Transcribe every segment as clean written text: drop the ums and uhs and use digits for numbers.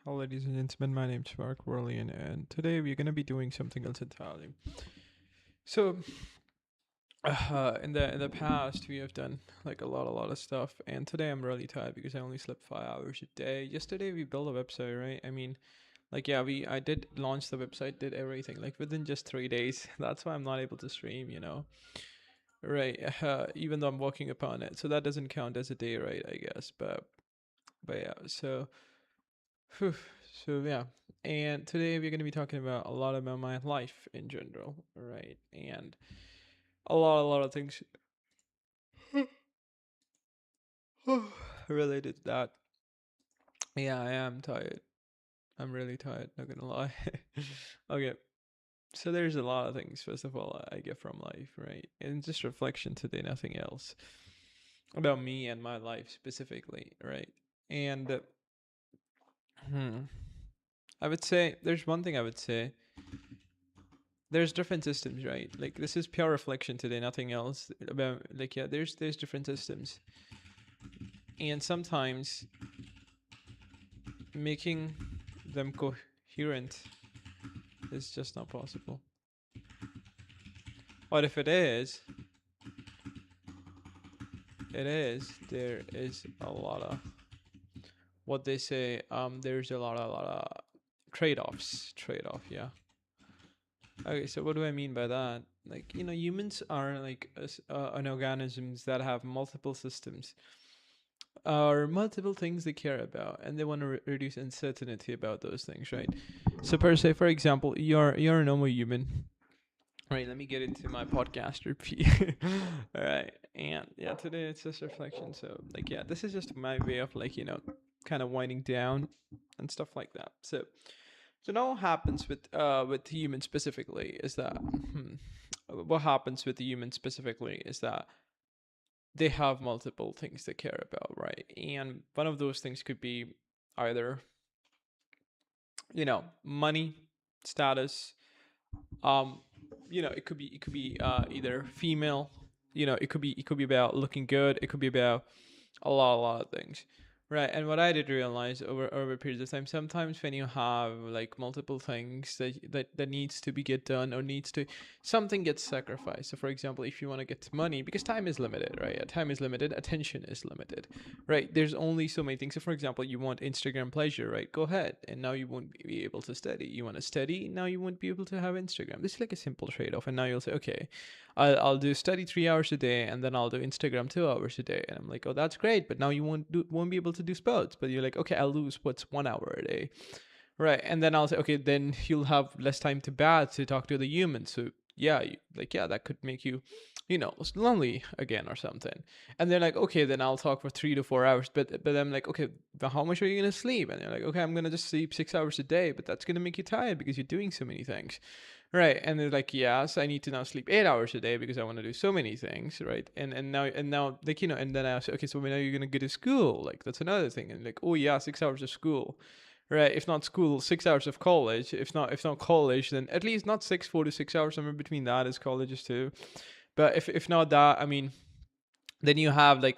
Hello, ladies and gentlemen. My name's Varik.Verilion, and today we're going to be doing something else entirely. So, in the past, we have done like a lot of stuff, and today I'm really tired because I only slept 5 hours a day. Yesterday we built a website, right? I mean, like yeah, I did launch the website, did everything like within just 3 days. That's why I'm not able to stream. Right? Even though I'm working upon it, so that doesn't count as a day, right? I guess, but yeah. Phew. So yeah, and today we're going to be talking about a lot about my life in general, right? And a lot of things related to that. Yeah, I am tired. I'm really tired. Not gonna lie. Okay, so there's a lot of things. First of all, I get from life, right? And just reflection today, nothing else about me and my life specifically, right? And hmm, I would say there's one thing I would say there's different systems, right? Like this is pure reflection today, nothing else about like yeah, there's different systems. And sometimes making them coherent is just not possible. Or if there is a lot of what they say, there's a lot of trade off, yeah. Okay, so what do I mean by that? Like, humans are like an organisms that have multiple systems or multiple things they care about, and they want to reduce uncertainty about those things, right? So per se, for example, you're a normal human, right? Let me get into my podcast repeat. All right, and yeah, today it's just reflection. So like, yeah, this is just my way of like kind of winding down and stuff like that. So now what happens with humans specifically is that what happens with the human specifically is that they have multiple things they care about, right? And one of those things could be either, money, status, um, it could be either female, it could be about looking good, it could be about a lot of things, right? And what I did realize over periods of time, sometimes when you have like multiple things that needs to be get done or needs to something gets sacrificed. So for example, if you want to get money, because time is limited, right? Time is limited, attention is limited, right? There's only so many things. So for example, you want Instagram pleasure, right? Go ahead, and now you won't be able to study. You want to study, now you won't be able to have Instagram. This is like a simple trade-off, and now you'll say, okay, I'll do study 3 hours a day, and then I'll do Instagram 2 hours a day. And I'm like, oh, that's great, but now you won't be able to do sports. But you're like, okay, I'll do sports 1 hour a day, right? And then I'll say, okay, then you'll have less time to bat to talk to the humans. So yeah, that could make you, lonely again or something. And they're like, okay, then I'll talk for 3 to 4 hours. But I'm like, okay, but how much are you gonna sleep? And they're like, okay, I'm gonna just sleep 6 hours a day, but that's gonna make you tired because you're doing so many things. Right, and they're like, yes, I need to now sleep 8 hours a day because I want to do so many things, right? And now like and then I say, okay, so now you're gonna go to school, like that's another thing, and like, oh yeah, 6 hours of school, right? If not school, 6 hours of college. If not college, then at least not 4 to 6 hours. Somewhere between that is colleges too. But if not that, I mean, then you have then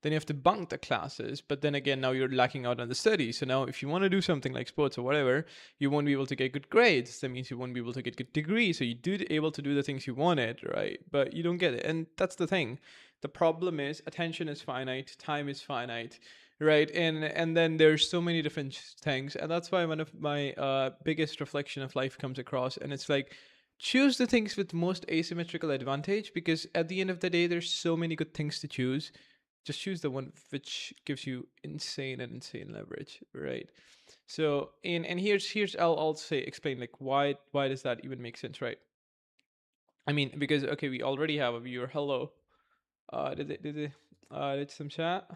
you have to bunk the classes, but then again now you're lacking out on the studies. So now if you want to do something like sports or whatever, you won't be able to get good grades. That means you won't be able to get good degrees. So you do able to do the things you wanted, right? But you don't get it. And that's the thing. The problem is attention is finite, time is finite, right? And then there's so many different things, and that's why one of my biggest reflection of life comes across, and it's like, choose the things with most asymmetrical advantage, because at the end of the day there's so many good things to choose. Just choose the one which gives you insane leverage, right? So and here's I'll say explain like why does that even make sense, right? I mean, because okay, we already have a viewer. Hello. Did some chat.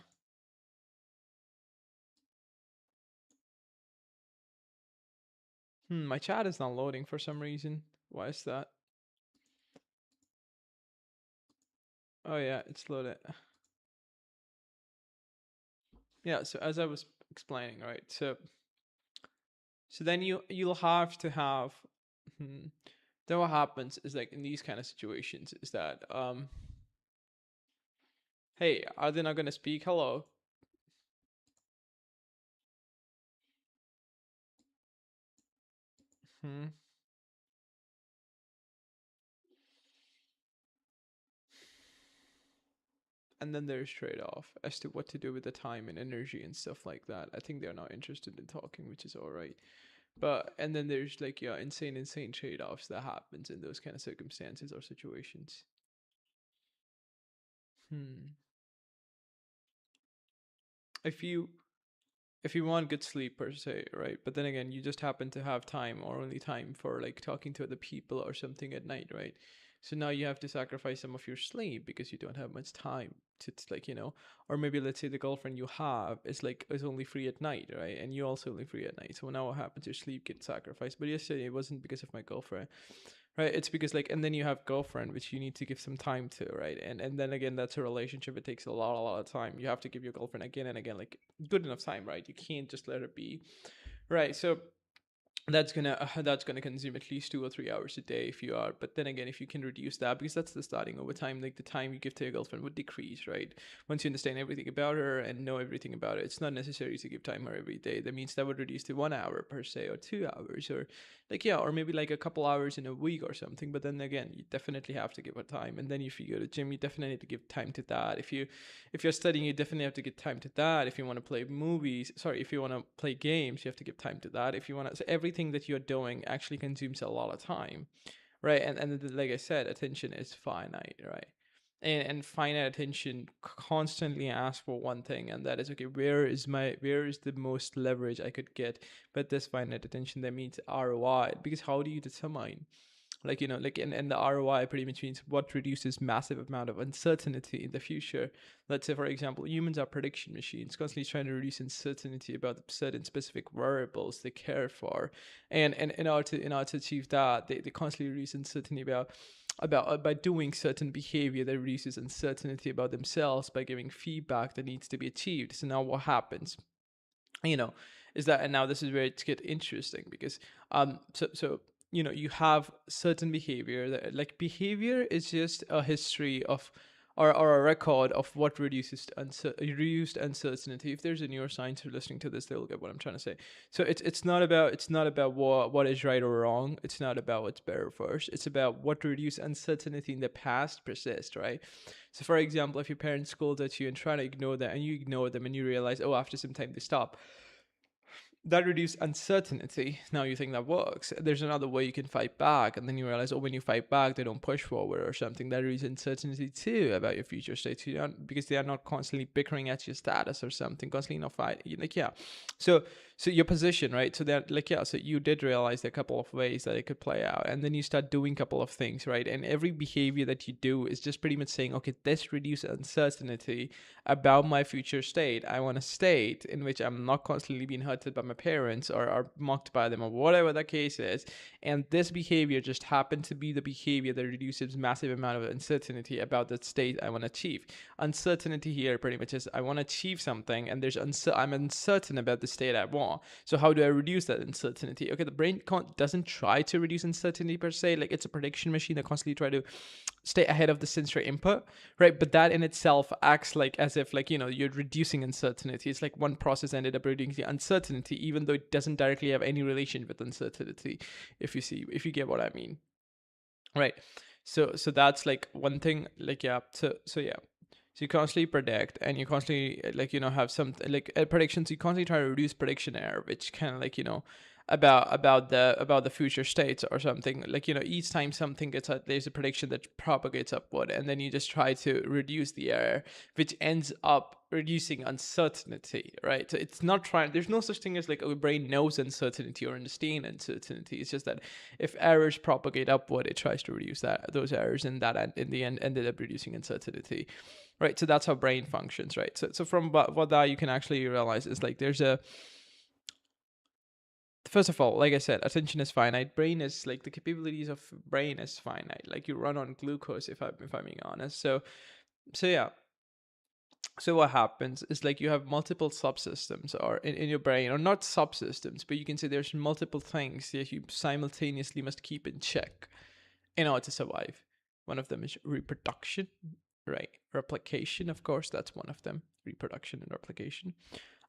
My chat is not loading for some reason. Why is that? Oh yeah, it's loaded. Yeah, so as I was explaining, right? So then you'll have to have. Hmm, then what happens is like in these kind of situations is that hey, are they not gonna speak? Hello. Hmm. And then there's trade-off as to what to do with the time and energy and stuff like that. I think they're not interested in talking, which is all right. But and then there's like, yeah, insane trade-offs that happens in those kind of circumstances or situations. Hmm. If you if you want good sleep per se, right? But then again, you just happen to have time or only time for like talking to other people or something at night, right? So now you have to sacrifice some of your sleep because you don't have much time to like, or maybe let's say the girlfriend you have is only free at night, right? And you also only free at night. So now what happens? Your sleep gets sacrificed. But yesterday it wasn't because of my girlfriend, right? It's because like, and then you have girlfriend which you need to give some time to, right? And then again, that's a relationship. It takes a lot of time. You have to give your girlfriend again and again like good enough time, right? You can't just let her be, right? So that's gonna consume at least 2 or 3 hours a day if you are. But then again, if you can reduce that, because that's the starting over time, like the time you give to your girlfriend would decrease, right? Once you understand everything about her and know everything about it, it's not necessary to give time her every day. That means that would reduce to 1 hour per se, or 2 hours, or like, yeah, or maybe like a couple hours in a week or something. But then again, you definitely have to give her time. And then if you go to gym, you definitely need to give time to that. If you're studying, you definitely have to give time to that. If you want to play movies, sorry, if you want to play games, you have to give time to that. If you want to, so everything that you're doing actually consumes a lot of time, right? And like I said, attention is finite, right? And finite attention constantly asks for one thing, and that is, okay, where is the most leverage I could get? But this finite attention, that means ROI, because how do you determine, like, like, and the ROI pretty much means what reduces massive amount of uncertainty in the future. Let's say, for example, humans are prediction machines, constantly trying to reduce uncertainty about certain specific variables they care for. And in order to achieve that, they constantly reduce uncertainty about by doing certain behavior that reduces uncertainty about themselves by giving feedback that needs to be achieved. So now what happens, you know is that, and now this is where it gets interesting, because so you have certain behavior, that like, behavior is just a history of, or a record of what reduced uncertainty. If there's a neuroscience who listening to this, they'll get what I'm trying to say. So it's not about what is right or wrong. It's not about what's better first. It's about what reduced uncertainty in the past persist, right? So for example, if your parents scold at you and try to ignore that, and you ignore them, and you realize, oh, after some time they stop, that reduces uncertainty. Now you think that works. There's another way you can fight back, and then you realize, oh, when you fight back, they don't push forward or something. That reduces uncertainty too about your future state, because they are not constantly bickering at your status or something, constantly not fighting. Like, yeah, so your position, right? So that, like, yeah, so you did realize there are a couple of ways that it could play out, and then you start doing a couple of things, right? And every behavior that you do is just pretty much saying, okay, this reduces uncertainty about my future state. I want a state in which I'm not constantly being hurted by my parents, or mocked by them, or whatever the case is. And this behavior just happened to be the behavior that reduces massive amount of uncertainty about the state I want to achieve. Uncertainty here pretty much is, I want to achieve something, and I'm uncertain about the state I want. So how do I reduce that uncertainty? Okay, the brain doesn't try to reduce uncertainty per se. Like, it's a prediction machine that constantly try to stay ahead of the sensory input, right? But that in itself acts like, as if, like, you're reducing uncertainty. It's like one process ended up reducing uncertainty, even though it doesn't directly have any relation with uncertainty, if you get what I mean, right? So that's like one thing, like, yeah, so yeah. So you constantly predict, and you constantly, like, have some, like, predictions. You constantly try to reduce prediction error, which kind of, like, about the future states or something. Like, each time something gets out, there's a prediction that propagates upward, and then you just try to reduce the error, which ends up reducing uncertainty, right? So it's not trying. There's no such thing as, like, a brain knows uncertainty or understand uncertainty. It's just that if errors propagate upward, it tries to reduce those errors, and that in the end ended up reducing uncertainty, right? So that's how brain functions, right? So from what that you can actually realize is, like, there's a first of all, like I said, attention is finite. Brain is, like, the capabilities of brain is finite. Like, you run on glucose, if I'm being honest. So yeah. So what happens is, like, you have multiple subsystems, or in your brain, or not subsystems, but you can say there's multiple things that you simultaneously must keep in check in order to survive. One of them is reproduction, right? Replication, of course, that's one of them. Reproduction and replication.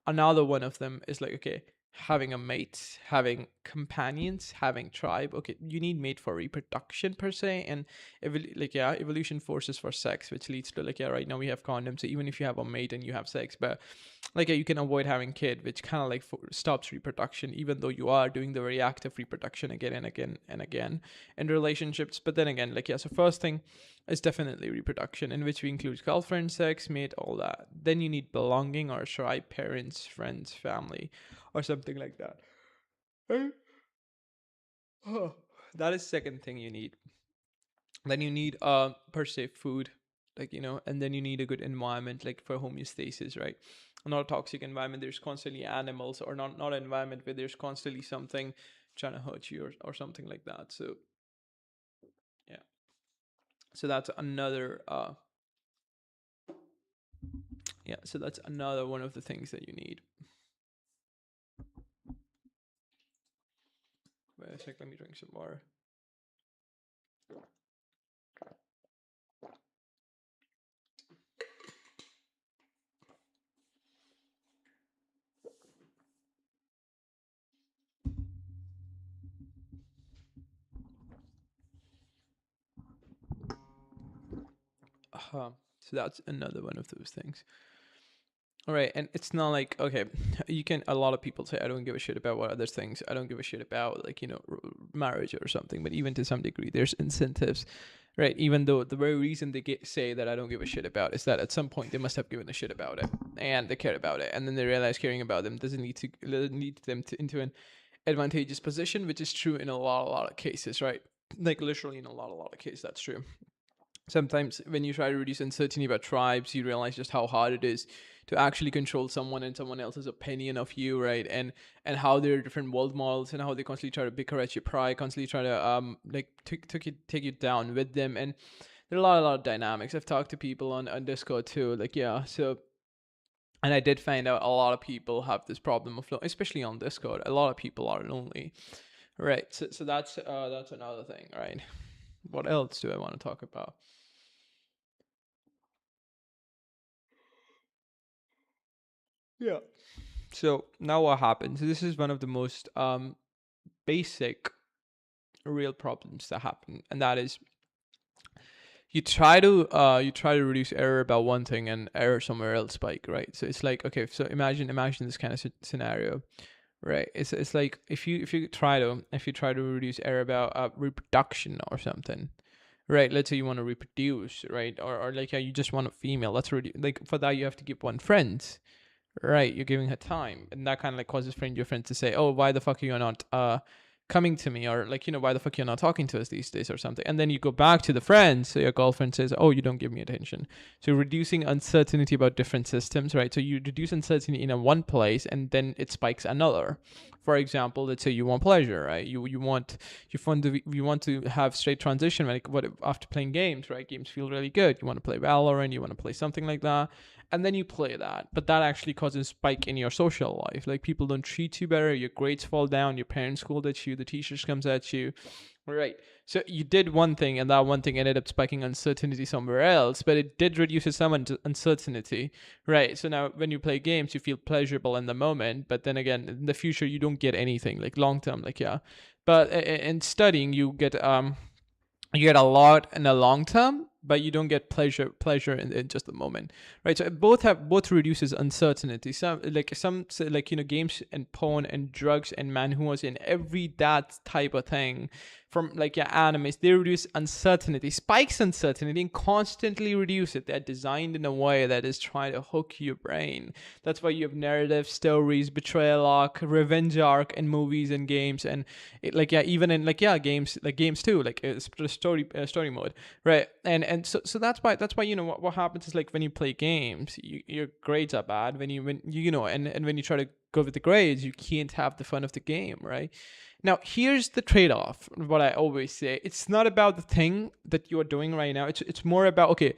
Another one of them is, like, okay, having a mate, having companions, having tribe. Okay, you need mate for reproduction per se, and evolution forces for sex, which leads to like, yeah, right now we have condoms. So even if you have a mate and you have sex, but like, yeah, you can avoid having kid, which kind of like stops reproduction, even though you are doing the very active reproduction again and again and again in relationships. But then again, like, yeah, so first thing is definitely reproduction, in which we include girlfriend, sex, mate, all that. Then you need belonging or tribe, parents, friends, family, or something like that. Right? Oh, that is second thing you need. Then you need per se food, like, and then you need a good environment, like for homeostasis, right? Not a toxic environment. There's constantly animals, or not an environment where there's constantly something trying to hurt you, or something like that. So yeah, so that's another yeah, so that's another one of the things that you need. Wait a sec, let me drink some water. So that's another one of those things. All right, and it's not like, okay, you can. A lot of people say, I don't give a shit about what other things. I don't give a shit about, like, marriage or something. But even to some degree, there's incentives, right? Even though the very reason they say that I don't give a shit about is that at some point they must have given a shit about it and they care about it, and then they realize caring about them doesn't lead them into an advantageous position, which is true in a lot of cases, right? Like literally in a lot of cases, that's true. Sometimes when you try to reduce uncertainty about tribes, you realize just how hard it is to actually control someone and someone else's opinion of you, right? And how there are different world models, and how they constantly try to bicker at your pride, constantly try to like take you down with them. And there are a lot of dynamics. I've talked to people on Discord too, like, yeah, so. And I did find out a lot of people have this problem of, especially on Discord, a lot of people are lonely, right? So that's another thing, right? What else do I want to talk about? Yeah. So now what happens? This is one of the most basic real problems that happen, and that is you try to reduce error about one thing and error somewhere else spike, right? So it's like, okay, so imagine this kind of scenario, right? It's like if you try to reduce error about reproduction or something. Right, let's say you want to reproduce, right? Or like, you just want a female. Let's like, for that you have to give one friend. Right, you're giving her time, and that kind of like causes your friend to say, "Oh, why the fuck are you not coming to me?" Or like, why the fuck you're not talking to us these days, or something. And then you go back to the friend, so your girlfriend says, "Oh, you don't give me attention." So reducing uncertainty about different systems, right? So you reduce uncertainty in a one place, and then it spikes another. For example, let's say you want pleasure, right? You want to have straight transition, like what after playing games, right? Games feel really good. You want to play Valorant, you want to play something like that, and then you play that, but that actually causes spike in your social life. Like, people don't treat you better, your grades fall down, your parents scold at you, the teachers comes at you, right? So you did one thing, and that one thing ended up spiking uncertainty somewhere else, but it did reduce some uncertainty, right? So now when you play games, you feel pleasurable in the moment, but then again, in the future, you don't get anything like long term, like, yeah. But in studying, you get a lot in the long term, but you don't get pleasure in just the moment, right? So both reduces uncertainty. Some like, games and porn and drugs and manhuas and every that type of thing from, like, animes, they reduce uncertainty, spikes uncertainty, and constantly reduce it. They're designed in a way that is trying to hook your brain. That's why you have narrative stories, betrayal arc, revenge arc in movies and games, and even in games too, like story mode, right? And so that's why what happens is, like, when you play games, your grades are bad. And when you try to go with the grades, you can't have the fun of the game, right? Now, here's the trade-off. What I always say, it's not about the thing that you are doing right now. It's more about, okay,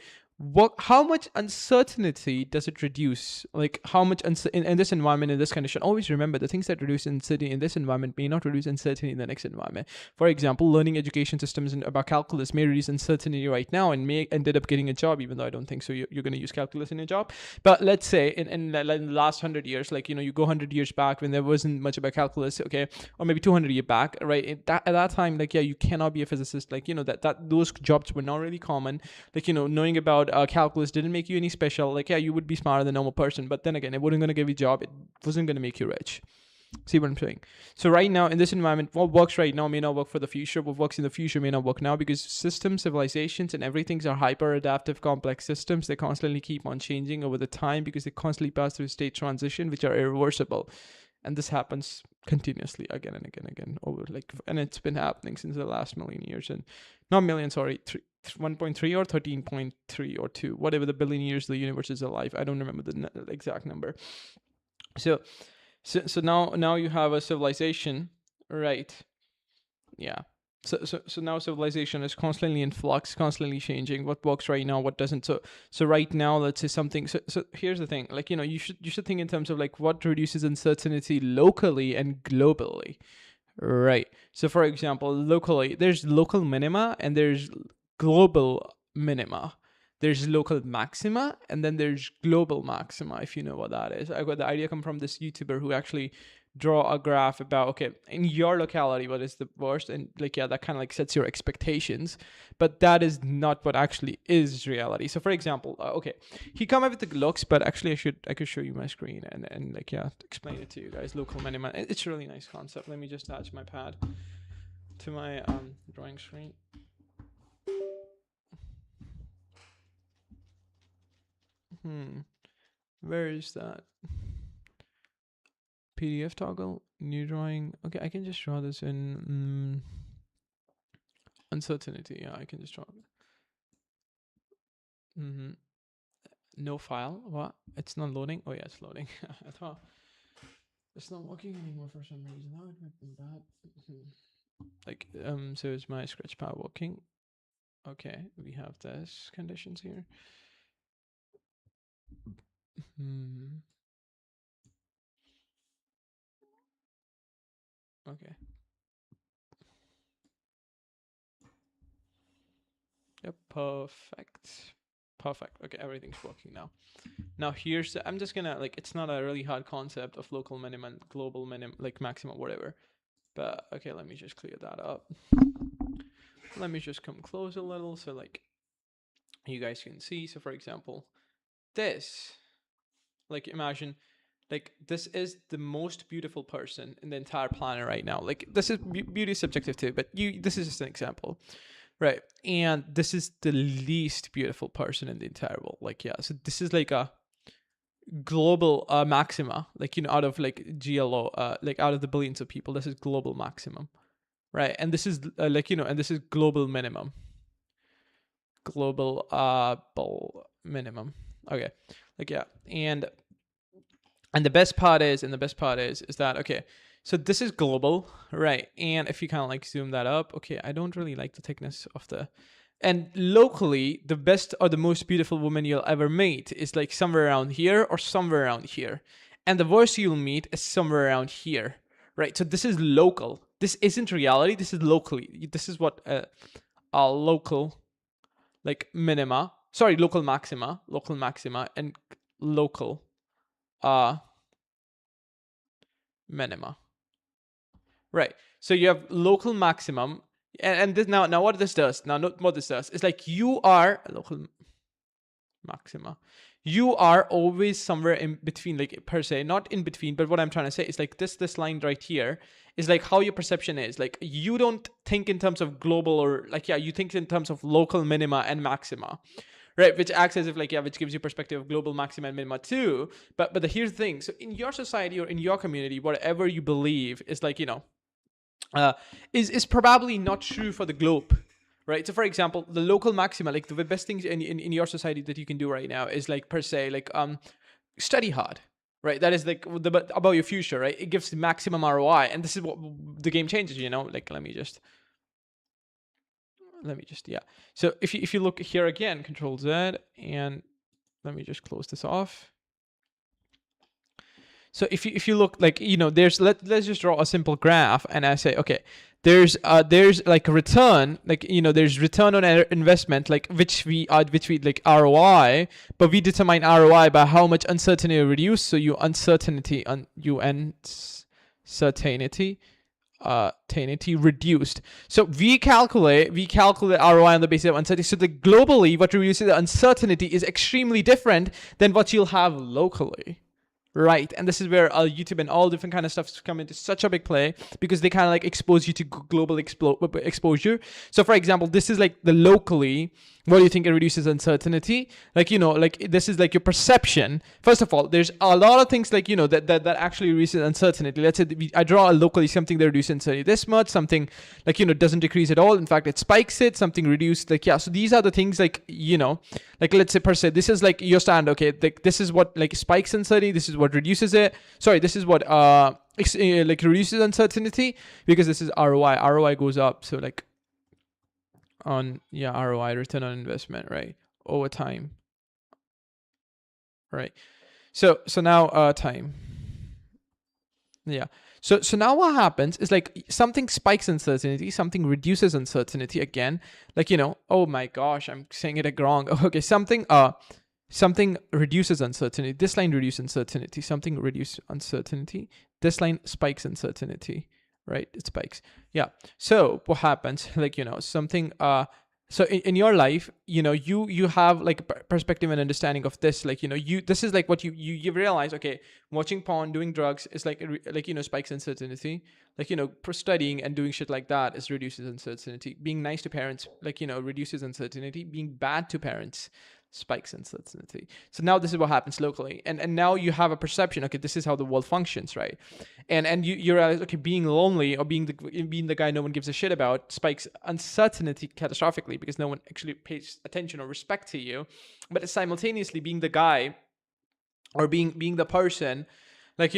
how much uncertainty does it reduce? Like how much in this environment, in this condition? Always remember, the things that reduce uncertainty in this environment may not reduce uncertainty in the next environment. For example, learning education systems about calculus may reduce uncertainty right now and may ended up getting a job, even though I don't think so. You're going to use calculus in your job. But let's say in the last 100 years, like, you go 100 years back when there wasn't much about calculus, okay, or maybe 200 years back, right? At that time, like, yeah, you cannot be a physicist. Like, that those jobs were not really common. Like, knowing about calculus didn't make you any special. Like, yeah, you would be smarter than a normal person, but then again, it wasn't going to give you a job. It wasn't going to make you rich. See what I'm saying? So right now in this environment, what works right now may not work for the future. What works in the future may not work now, because systems, civilizations, and everything are hyper adaptive, complex systems. They constantly keep on changing over the time because they constantly pass through state transition, which are irreversible. And this happens continuously again and again and again over, like, and it's been happening since the last million years. And not million, sorry, 1.3 or 13.3 or 2, whatever the billion years the universe is alive. I don't remember the exact number. So now you have a civilization, right? Yeah. So now civilization is constantly in flux, constantly changing. What works right now, what doesn't. So right now, let's say something. So here's the thing. Like, you should think in terms of like what reduces uncertainty locally and globally, right? So for example, locally, there's local minima and there's global minima. There's local maxima and then there's global maxima, if you know what that is. I got the idea come from this YouTuber who actually draw a graph about, okay, in your locality, what is the worst? And like, yeah, that kind of like sets your expectations, but that is not what actually is reality. So for example, okay, he come up with the looks, but actually I could show you my screen and like, yeah, explain it to you guys. Local minima. It's a really nice concept. Let me just attach my pad to my drawing screen. Where is that? PDF toggle, new drawing. Okay, I can just draw this in uncertainty. Yeah, I can just draw it. No file. What? It's not loading. Oh yeah, it's loading. I thought it's not working anymore for some reason. How it might be bad. Like, so is my scratch pad working? Okay, we have this conditions here. Okay. Yep, perfect. Okay, everything's working now. Now here's I'm just gonna, like, it's not a really hard concept of local minimum, global minimum, like maximum, whatever. But okay, let me just clear that up. Let me just come close a little so like you guys can see. So for example, this, like, imagine, like, this is the most beautiful person in the entire planet right now. Like, this is beauty is subjective too, but this is just an example, right? And this is the least beautiful person in the entire world. Like, yeah, so this is like a global maxima, like, out of like GLO, like out of the billions of people, this is global maximum, right? And this is like, and this is global minimum, global minimum. Okay, like, yeah, and the best part is that, okay, so this is global, right? And if you kind of like zoom that up, okay, I don't really like the thickness of the, and locally, the best or the most beautiful woman you'll ever meet is like somewhere around here or somewhere around here. And the worst you'll meet is somewhere around here, right? So this is local. This isn't reality. This is locally. This is what a local, like, minima, sorry, local maxima, and local minima. Right. So you have local maximum, and this now what this does, what this does is, like, you are local maxima. You are always somewhere in between, like, per se, not in between, but what I'm trying to say is, like, this line right here is like how your perception is. Like, you don't think in terms of global, or like, yeah, you think in terms of local minima and maxima. Right, which acts as if, like, yeah, which gives you perspective of global maxima and minima too. But here's the thing. So in your society or in your community, whatever you believe is, like, is probably not true for the globe, right? So for example, the local maxima, like the best things in your society that you can do right now is, like, per se, like, study hard, right? That is like about your future, right? It gives the maximum ROI, and this is what the game changes, like, let me just let me just, yeah. So if you look here again, Control Z, and let me just close this off. So if you look, like, there's, let's just draw a simple graph, and I say, okay, there's like a return, like, there's return on investment, like which we like ROI, but we determine ROI by how much uncertainty reduced. So uncertainty reduced. So we calculate ROI on the basis of uncertainty. So globally, what reduces the uncertainty is extremely different than what you'll have locally. Right, and this is where YouTube and all different kind of stuff come into such a big play, because they kind of like expose you to global exposure. So for example, this is like the locally, what do you think it reduces uncertainty? Like, like this is like your perception. First of all, there's a lot of things like, that actually reduces uncertainty. Let's say I draw a locally something that reduces uncertainty this much, something like, doesn't decrease at all. In fact, it spikes it, something reduced, like, yeah. So these are the things, like, like let's say per se, this is like your standard. Okay, this is what like spikes uncertainty. This is what reduces it. Sorry, this is what like reduces uncertainty, because this is ROI. ROI goes up. So like on, yeah, ROI, return on investment, right, over time, right? So now time, yeah. So now what happens is, like, something spikes uncertainty, something reduces uncertainty again, like, oh my gosh, I'm saying it wrong. Okay, something reduces uncertainty. This line reduces uncertainty. Something reduces uncertainty. This line spikes uncertainty, right? It spikes. Yeah. So what happens? Like, something. So in your life, you have like perspective and understanding of this. Like, this is like what you realize. Okay, watching porn, doing drugs is like spikes uncertainty. Like, studying and doing shit like that is reduces uncertainty. Being nice to parents, like, reduces uncertainty. Being bad to parents spikes uncertainty. So now this is what happens locally, and now you have a perception. Okay, this is how the world functions, right? And you realize, okay, being lonely or being the guy no one gives a shit about spikes uncertainty catastrophically, because no one actually pays attention or respect to you. But simultaneously, being the guy or being the person, like,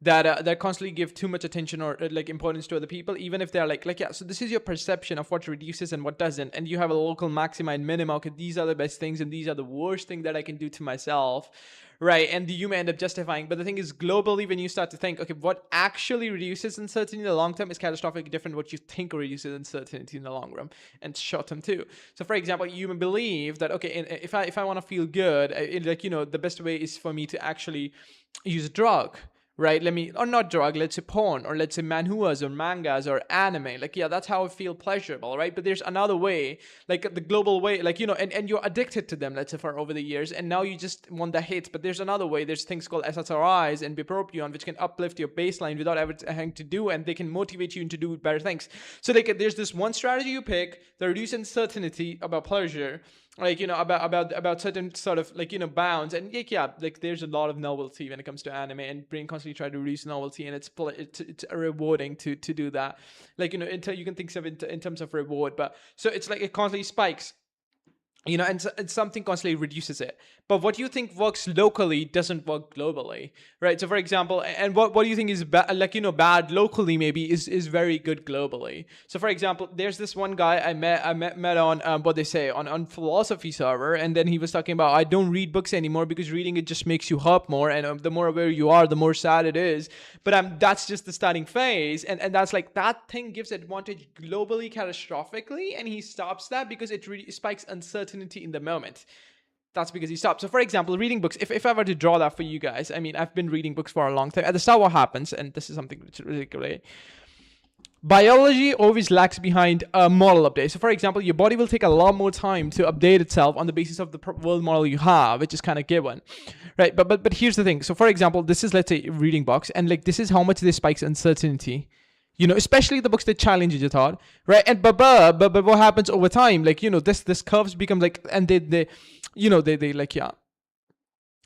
that constantly give too much attention or like importance to other people, even if they're like, yeah. So this is your perception of what reduces and what doesn't, and you have a local maxima and minima. Okay, these are the best things and these are the worst thing that I can do to myself, right? And you may end up justifying. But the thing is, globally, when you start to think, okay, what actually reduces uncertainty in the long term is catastrophically different what you think reduces uncertainty in the long run, and short term too. So for example, you may believe that, okay, if I want to feel good, like, the best way is for me to actually use a drug, right? Or not drug, let's say porn, or let's say manhuas or mangas or anime. Like, yeah, that's how I feel pleasurable, right? But there's another way, like the global way, like, and you're addicted to them, let's say, for over the years, and now you just want the hits. But there's another way. There's things called SSRIs and bupropion, which can uplift your baseline without ever having to do, and they can motivate you to do better things. So like, there's this one strategy you pick that reduces uncertainty about pleasure, like, about certain sort of, like, bounds. And like, yeah, like there's a lot of novelty when it comes to anime, and brain constantly try to reduce novelty, and it's rewarding to do that. Like, until you can think of it in terms of reward. But so it's like it constantly spikes, and something constantly reduces it. But what you think works locally doesn't work globally, right? So for example, and what do you think is bad locally maybe is very good globally. So for example, there's this one guy I met on what they say on philosophy server, and then he was talking about, I don't read books anymore because reading it just makes you hurt more, and the more aware you are, the more sad it is. But that's just the starting phase, and that's like, that thing gives advantage globally catastrophically, and he stops that because it really spikes uncertainty in the moment. That's because he stopped. So for example, reading books, if I were to draw that for you guys, I mean, I've been reading books for a long time. At the start, what happens, and this is something that's really great, biology always lags behind a model update. So for example, your body will take a lot more time to update itself on the basis of the world model you have, which is kind of given, right? But here's the thing. So for example, this is, let's say, reading books, and like, this is how much this spikes uncertainty, especially the books that challenge your thought, right? And but what happens over time, like, this curves become like, and they like, yeah,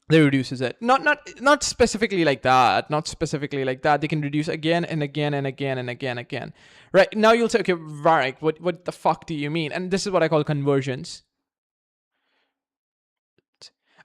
they reduces it. Not specifically like that. Not specifically like that. They can reduce again and again and again and again. Right? Now you'll say, okay, Varik, what the fuck do you mean? And this is what I call convergence.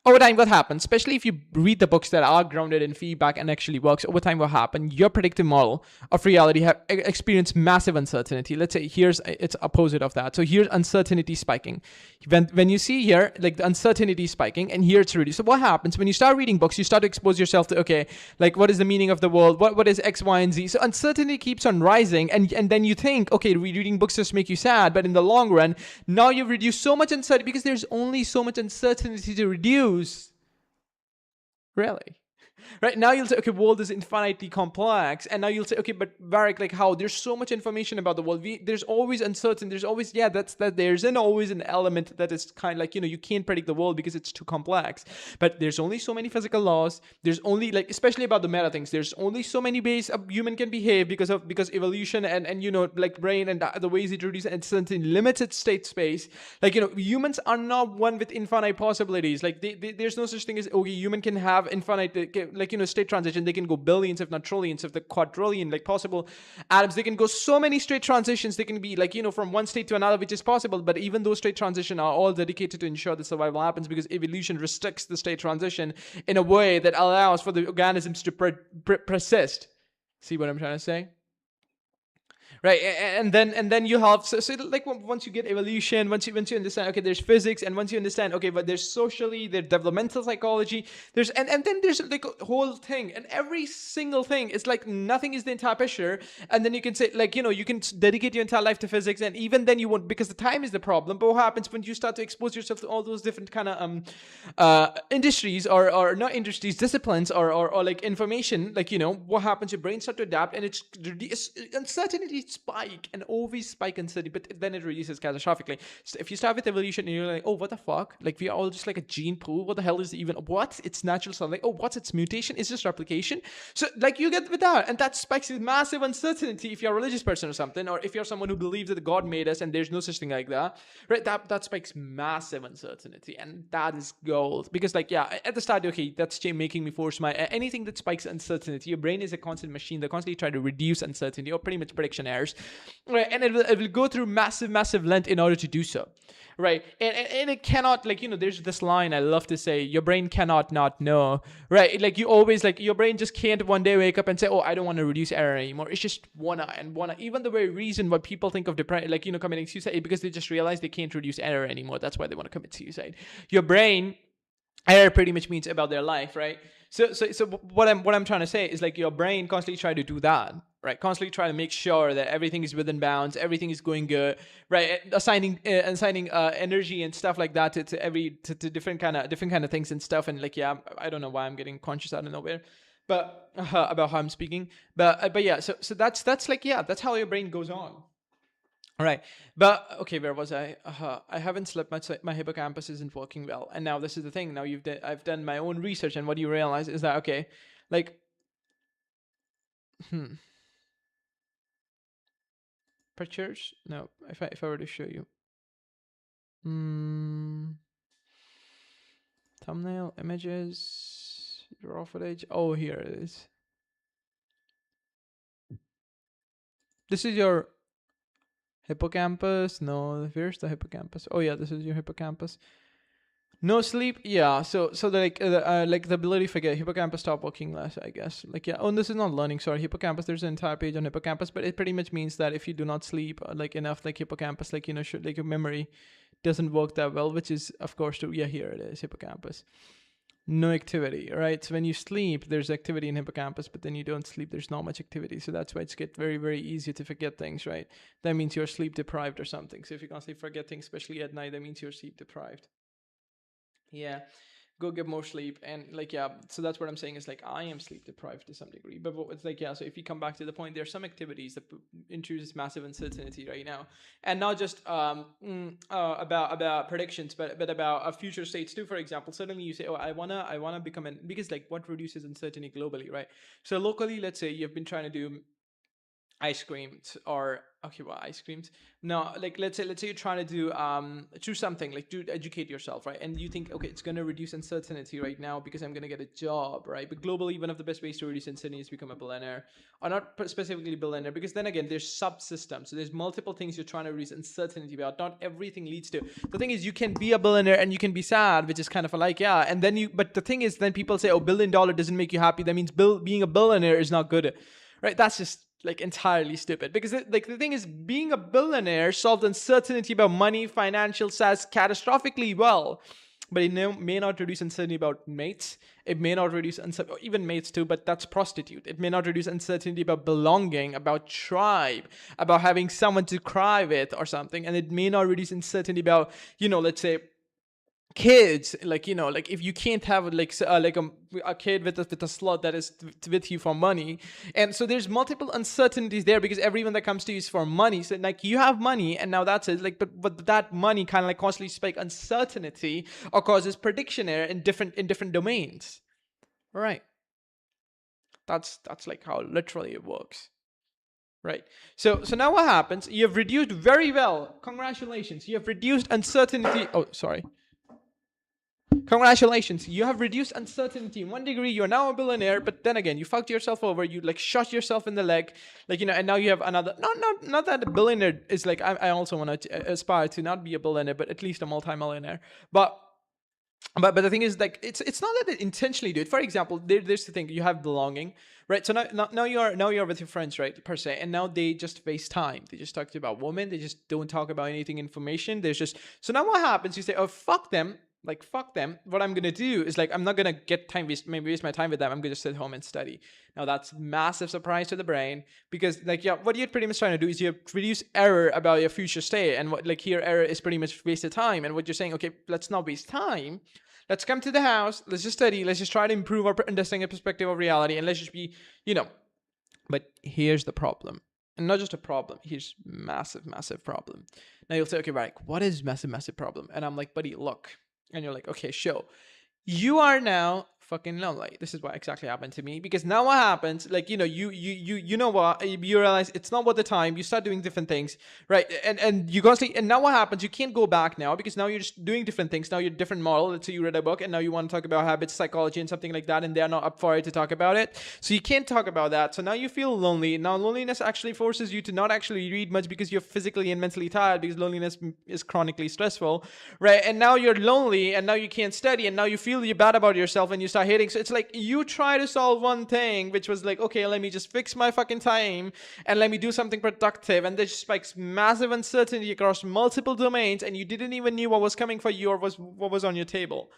over time what happens, especially if you read the books that are grounded in feedback and actually works, over time what happens, your predictive model of reality have experienced massive uncertainty. Let's say here's it's opposite of that. So here's uncertainty spiking. When you see here like the uncertainty spiking, and here it's reduced. So what happens when you start reading books, you start to expose yourself to, okay, like what is the meaning of the world, what is X, Y, and Z. So uncertainty keeps on rising, and then you think, okay, reading books just make you sad, but in the long run, now you've reduced so much uncertainty because there's only so much uncertainty to reduce. Really? Right now you'll say, okay, world is infinitely complex, and now you'll say, okay, but Varik, like how there's so much information about the world, there's always uncertain, there's always, yeah, that's that there's always an element that is kind of like, you can't predict the world because it's too complex. But there's only so many physical laws, there's only, like, especially about the meta things, there's only so many ways a human can behave because evolution and like brain and the ways it reduces uncertainty limited state space. Like, humans are not one with infinite possibilities. Like there's no such thing as, okay, human can have infinite, like, state transition. They can go billions, if not trillions, if the quadrillion, like, possible atoms. They can go so many state transitions. They can be like, from one state to another, which is possible. But even those state transitions are all dedicated to ensure that survival happens, because evolution restricts the state transition in a way that allows for the organisms to persist. See what I'm trying to say? Right, and then you have, so like, once you get evolution, once you understand, okay, there's physics, and once you understand, okay, but there's socially, there's developmental psychology, there's and then there's like a whole thing, and every single thing is like, nothing is the entire picture. And then you can say, like, you can dedicate your entire life to physics, and even then you won't, because the time is the problem. But what happens when you start to expose yourself to all those different kind of industries, or not industries, disciplines, or like information, like, what happens, your brain start to adapt, and it's uncertainty spike, and always spike uncertainty, but then it reduces catastrophically. So if you start with evolution and you're like, oh, what the fuck, like, we are all just like a gene pool, what the hell is even, what, it's natural stuff, like, oh, what's its mutation, is this replication? So like, you get with that, and that spikes with massive uncertainty if you're a religious person or something, or if you're someone who believes that God made us and there's no such thing like that, right? That spikes massive uncertainty, and that is gold. Because, like, yeah, at the start, okay, that's making me force my anything that spikes uncertainty. Your brain is a constant machine that constantly try to reduce uncertainty, or pretty much prediction errors, right? And it will go through massive length in order to do so, right? And it cannot, like, there's this line I love to say, your brain cannot not know, right? Like, you always, like, your brain just can't one day wake up and say, oh, I don't want to reduce error anymore. It's just wanna. Even the very reason why people think of depression, like, committing suicide, is because they just realize they can't reduce error anymore. That's why they want to commit suicide. Your brain, error pretty much means about their life, right? So what I'm trying to say is, like, your brain constantly try to do that, right? Constantly try to make sure that everything is within bounds, everything is going good, right? Assigning energy and stuff like that to different kind of things and stuff. And, like, yeah, I don't know why I'm getting conscious out of nowhere, but about how I'm speaking. But yeah, so that's like, yeah, that's how your brain goes on. All right, but okay, where was I? I haven't slept much. My hippocampus isn't working well, and now this is the thing. Now I've done my own research, and what you realize is that, okay, like, hmm, pictures. No, if I were to show you, hmm, thumbnail images, raw footage. Oh, here it is. This is your hippocampus. No, where's the hippocampus? Oh yeah, this is your hippocampus. No sleep, yeah. So like the ability for hippocampus stop working less, I guess. Like, yeah. Oh, and this is not learning. Sorry, hippocampus. There's an entire page on hippocampus, but it pretty much means that if you do not sleep like enough, like, hippocampus, like, should, like, your memory doesn't work that well, which is, of course, to, yeah, here it is, hippocampus. No activity, right? So when you sleep, there's activity in hippocampus, but then you don't sleep, there's not much activity. So that's why it's get very easy to forget things, right? That means you're sleep deprived or something. So if you constantly forget things, especially at night, that means you're sleep deprived. Yeah, go get more sleep. And, like, yeah, so that's what I'm saying is, like, I am sleep deprived to some degree. But it's like, yeah, so if you come back to the point, there are some activities that introduce massive uncertainty right now, and not just about predictions, but about future states too. For example, suddenly you say, oh, I wanna become because, like, what reduces uncertainty globally, right? So locally, let's say you've been trying to do ice creams, or okay, well, ice creams, no, like let's say you're trying to do something, like do educate yourself, right? And you think, okay, it's going to reduce uncertainty right now because I'm going to get a job, right? But globally, one of the best ways to reduce uncertainty is become a billionaire, or not specifically billionaire, because then again, there's subsystems, so there's multiple things you're trying to reduce uncertainty about. Not everything leads to, the thing is, you can be a billionaire and you can be sad, which is kind of like, yeah, and then you, but the thing is, then people say, oh, $1 billion doesn't make you happy, that means being a billionaire is not good, right? That's just like entirely stupid, because like the thing is, being a billionaire solved uncertainty about money, financial status catastrophically well, but it may not reduce uncertainty about mates. It may not reduce uncertainty, even mates too, but that's prostitute. It may not reduce uncertainty about belonging, about tribe, about having someone to cry with or something, and it may not reduce uncertainty about, let's say, kids, like, like if you can't have like a kid with a slut that is with you for money. And so there's multiple uncertainties there, because everyone that comes to you is for money. So like, you have money and now that's it, like, but that money kind of like constantly spike uncertainty or causes prediction error in different domains. All right, that's like how literally it works. Right. So now what happens? You have reduced, very well, congratulations, you have reduced uncertainty. Oh, sorry. Congratulations, you have reduced uncertainty in 1 degree. You're now a billionaire, but then again, you fucked yourself over. You like shot yourself in the leg, like, and now you have another. Not that a billionaire is like. I also want to aspire to not be a billionaire, but at least a multi-millionaire. But the thing is, like, it's not that they intentionally do it. For example, there's the thing, you have belonging, right? So now you're with your friends, right, per se, and now they just FaceTime. They just talk to you about women. They just don't talk about anything information. There's just, so now what happens? You say, oh, fuck them. Like, fuck them. What I'm gonna do is, like, I'm not gonna get time maybe waste my time with them. I'm gonna just sit home and study. Now that's massive surprise to the brain, because, like, yeah, what you're pretty much trying to do is you reduce error about your future state, and what, like, here error is pretty much wasted time. And what you're saying, okay, let's not waste time. Let's come to the house. Let's just study. Let's just try to improve our understanding and perspective of reality. And let's just be, you know. But here's the problem. And not just a problem. Here's massive, massive problem. Now you'll say, okay, right, what is massive, massive problem? And I'm like, buddy, look. And you're like, okay, show. You are now fucking lonely. This is what exactly happened to me, because now what happens, like, you know what, you realize it's not worth the time. You start doing different things, right? And you constantly, and now what happens, you can't go back now, because now you're just doing different things. Now you're a different model. Let's say you read a book and now you want to talk about habits, psychology, and something like that, and they're not up for it to talk about it, so you can't talk about that. So now you feel lonely. Now loneliness actually forces you to not actually read much, because you're physically and mentally tired, because loneliness is chronically stressful, right? And now you're lonely, and now you can't study, and now you feel you're bad about yourself, and you start hating. So it's like, you try to solve one thing, which was like, okay, let me just fix my fucking time and let me do something productive, and this spikes massive uncertainty across multiple domains, and you didn't even knew what was coming for you or what was on your table.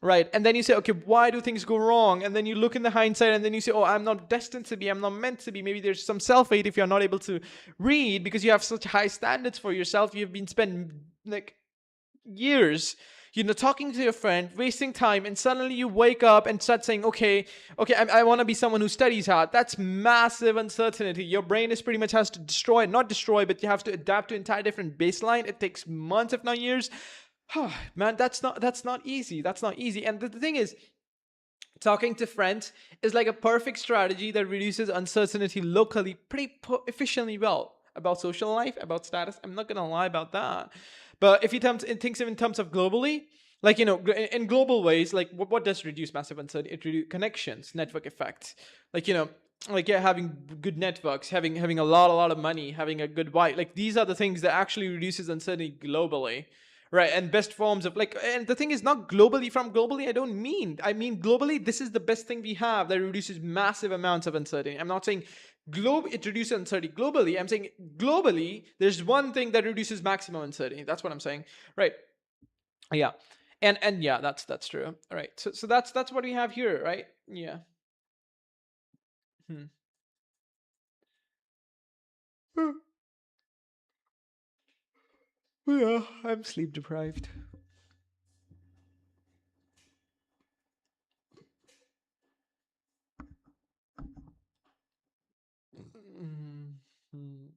Right. And then you say, okay, why do things go wrong? And then you look in the hindsight, and then you say, oh, I'm not destined to be, I'm not meant to be. Maybe there's some self-hate if you're not able to read, because you have such high standards for yourself. You've been spent like years, talking to your friend, wasting time, and suddenly you wake up and start saying, okay, I want to be someone who studies hard. That's massive uncertainty. Your brain is pretty much has to not destroy, but you have to adapt to an entire different baseline. It takes months, if not years. Man, that's not easy. That's not easy. And the thing is, talking to friends is like a perfect strategy that reduces uncertainty locally pretty efficiently well. About social life, about status, I'm not gonna lie about that. But if you think in terms of globally, like, in global ways, like, what does reduce massive uncertainty? It reduces connections, network effects, like, like, yeah, having good networks, having a lot of money, having a good wife, like, these are the things that actually reduces uncertainty globally. Right, and best forms of, like, and the thing is, not globally, from globally, I mean globally, this is the best thing we have that reduces massive amounts of uncertainty. I'm not saying it reduces uncertainty globally. I'm saying globally, there's one thing that reduces maximum uncertainty. That's what I'm saying. Right. Yeah. And yeah, that's true. All right. So that's what we have here, right? Yeah. Hmm. Yeah, I'm sleep deprived. Mhm.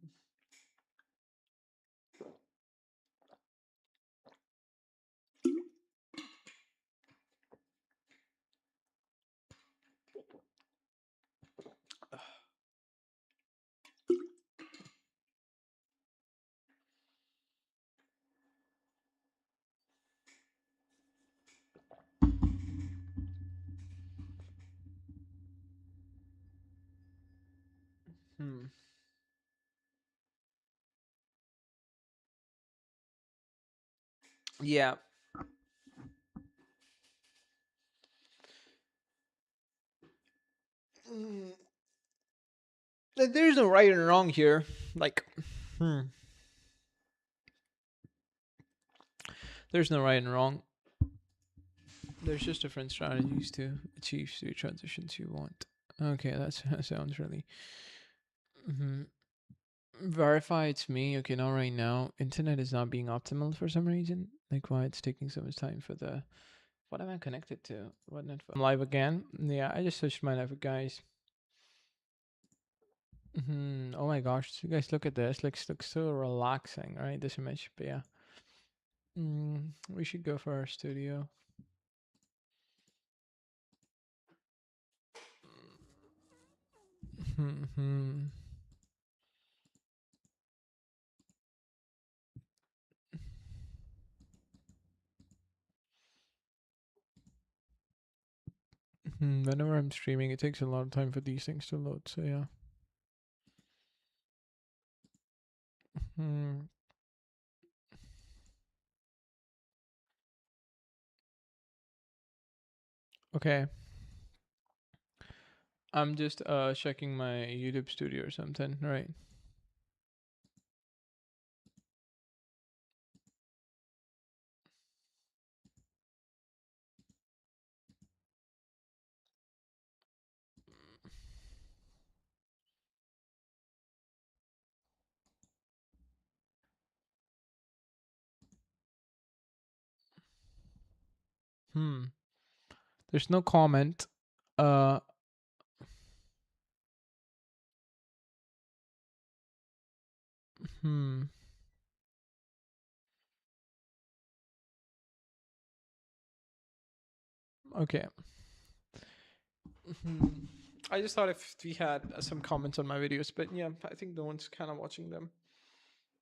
Hmm. Yeah. Mm, there's no right and wrong here. Like, hmm. There's no right and wrong. There's just different strategies to achieve the transitions you want. Okay, that sounds really. Hmm. Verify it's me. Okay, now right now, internet is not being optimal for some reason. Like, why it's taking so much time for the. What am I connected to? What network? I'm live again. Yeah, I just switched my network, guys. Oh my gosh, you guys look at this. Looks so relaxing, right? This image, but yeah. We should go for our studio. Hmm. Whenever I'm streaming, it takes a lot of time for these things to load. So yeah. Hmm. Okay. I'm just checking my YouTube studio or something, right? Hmm. There's no comment. Uh. Hmm. Okay. Hmm. I just thought if we had some comments on my videos, but yeah, I think no one's kind of watching them,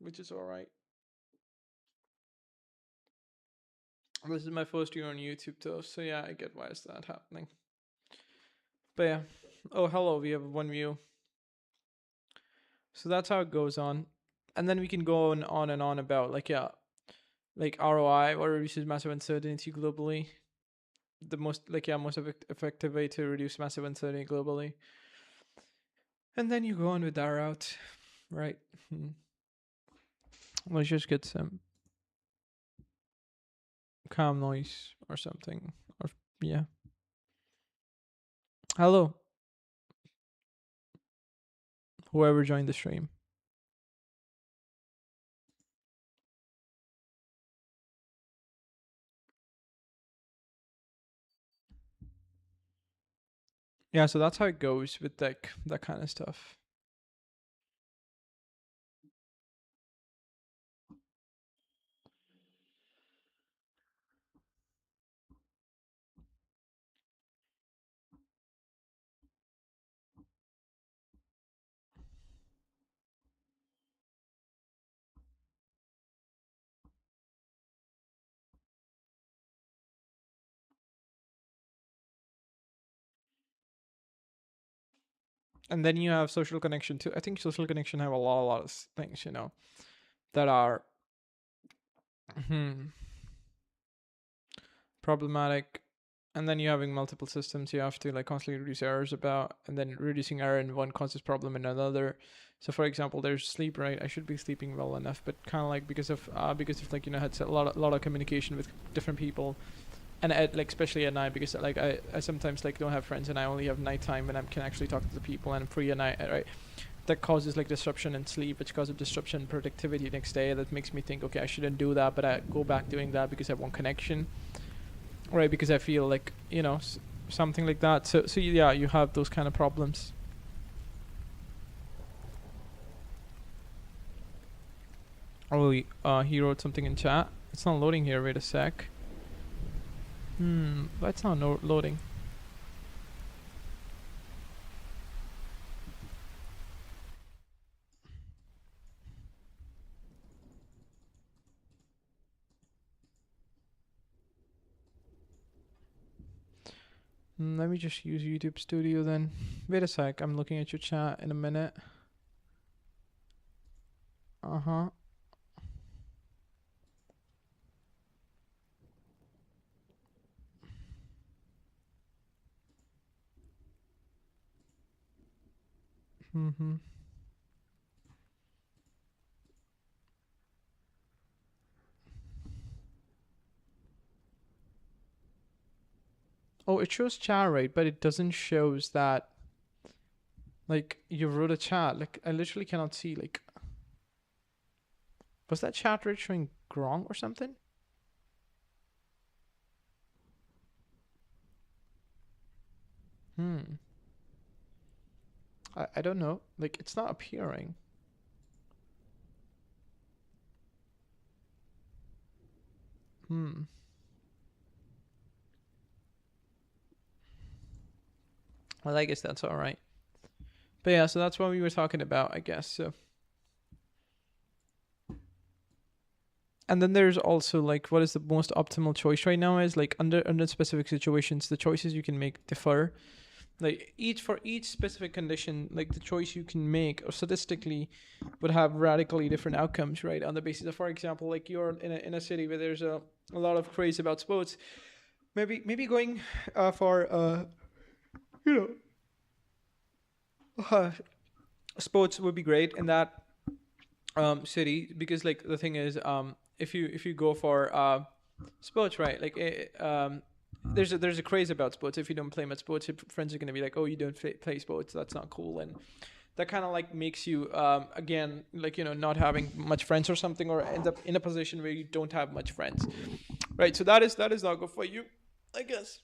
which is all right. This is my first year on YouTube though, so yeah, I get why is that happening. But yeah. Oh, hello. We have one view. So that's how it goes on, and then we can go on and on about like yeah, like ROI or reduces massive uncertainty globally. The most like yeah most effective way to reduce massive uncertainty globally, and then you go on with that route, right? Let's just get some calm noise or something, or yeah. Hello, whoever joined the stream. Yeah, so that's how it goes with like that kind of stuff. And then you have social connection too. I think social connection have a lot of things, that are problematic. And then you're having multiple systems you have to like constantly reduce errors about, and then reducing error in one causes problem in another. So for example, there's sleep, right? I should be sleeping well enough, but kind of like because of like had a lot of communication with different people, and like especially at night, because like I sometimes like don't have friends and I only have nighttime when I can actually talk to the people and I'm free at night, right? That causes like disruption in sleep, which causes disruption in productivity next day. That makes me think, okay, I shouldn't do that, but I go back doing that because I want connection, right? Because I feel like something like that. So yeah, you have those kind of problems. Oh, he wrote something in chat. It's not loading here. Wait a sec. That's not loading. Let me just use YouTube Studio then. Wait a sec. I'm looking at your chat in a minute. Uh-huh. Mm-hmm. Oh, it shows chat rate, but it doesn't shows that like you wrote a chat. Like I literally cannot see. Like, was that chat rate showing wrong or something? Hmm. I don't know. Like it's not appearing. Hmm. Well, I guess that's all right. But yeah, so that's what we were talking about, I guess. So, and then there's also like what is the most optimal choice right now is like under specific situations, the choices you can make differ. Like each specific condition, like the choice you can make or statistically would have radically different outcomes, right? On the basis of, for example, like you're in a city where there's a lot of craze about sports, maybe going for you know sports would be great in that city, because like the thing is, if you go for sports, right, like there's a craze about sports. If you don't play much sports, your friends are going to be like, oh, you don't play sports, that's not cool. And that kind of like makes you again, like, not having much friends or something, or end up in a position where you don't have much friends, right? So that is not good for you, I guess.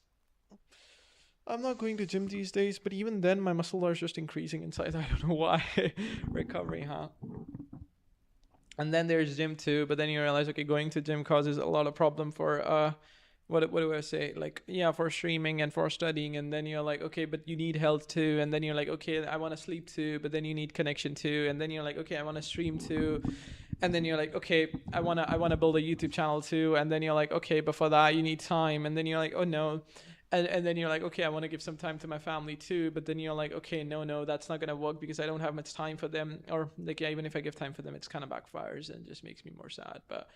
I'm not going to gym these days, but even then my muscle are just increasing in size. I don't know why. Recovery, huh? And then there's gym too, but then you realize, okay, going to gym causes a lot of problem for what do I say, like, yeah, for streaming and for studying. And then you're like, okay, but you need health too. And then you're like, okay, I want to sleep too, but then you need connection too. And then you're like, okay, I want to stream too. And then you're like, okay, I want to build a YouTube channel too. And then you're like, okay, but for that you need time. And then you're like, oh no. And then you're like, okay, I want to give some time to my family too. But then you're like, okay, no, that's not going to work because I don't have much time for them. Or like, yeah, even if I give time for them, it's kind of backfires and just makes me more sad. But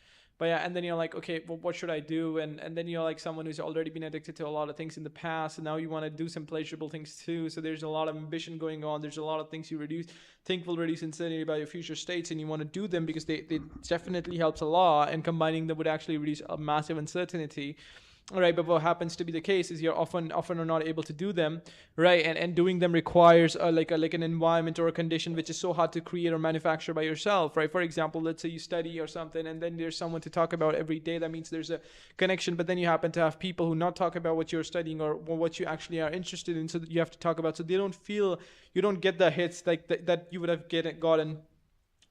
yeah, and then you're like, okay, well, what should I do? And then you're like someone who's already been addicted to a lot of things in the past, and now you want to do some pleasurable things too. So there's a lot of ambition going on. There's a lot of things you think will reduce uncertainty about your future states, and you want to do them because they definitely helps a lot, and combining them would actually reduce a massive uncertainty. Right, but what happens to be the case is you're often are not able to do them, right? And doing them requires like an environment or a condition which is so hard to create or manufacture by yourself, right? For example, let's say you study or something, and then there's someone to talk about every day. That means there's a connection, but then you happen to have people who not talk about what you're studying or what you actually are interested in, so that you have to talk about, so they don't feel, you don't get the hits like that you would have gotten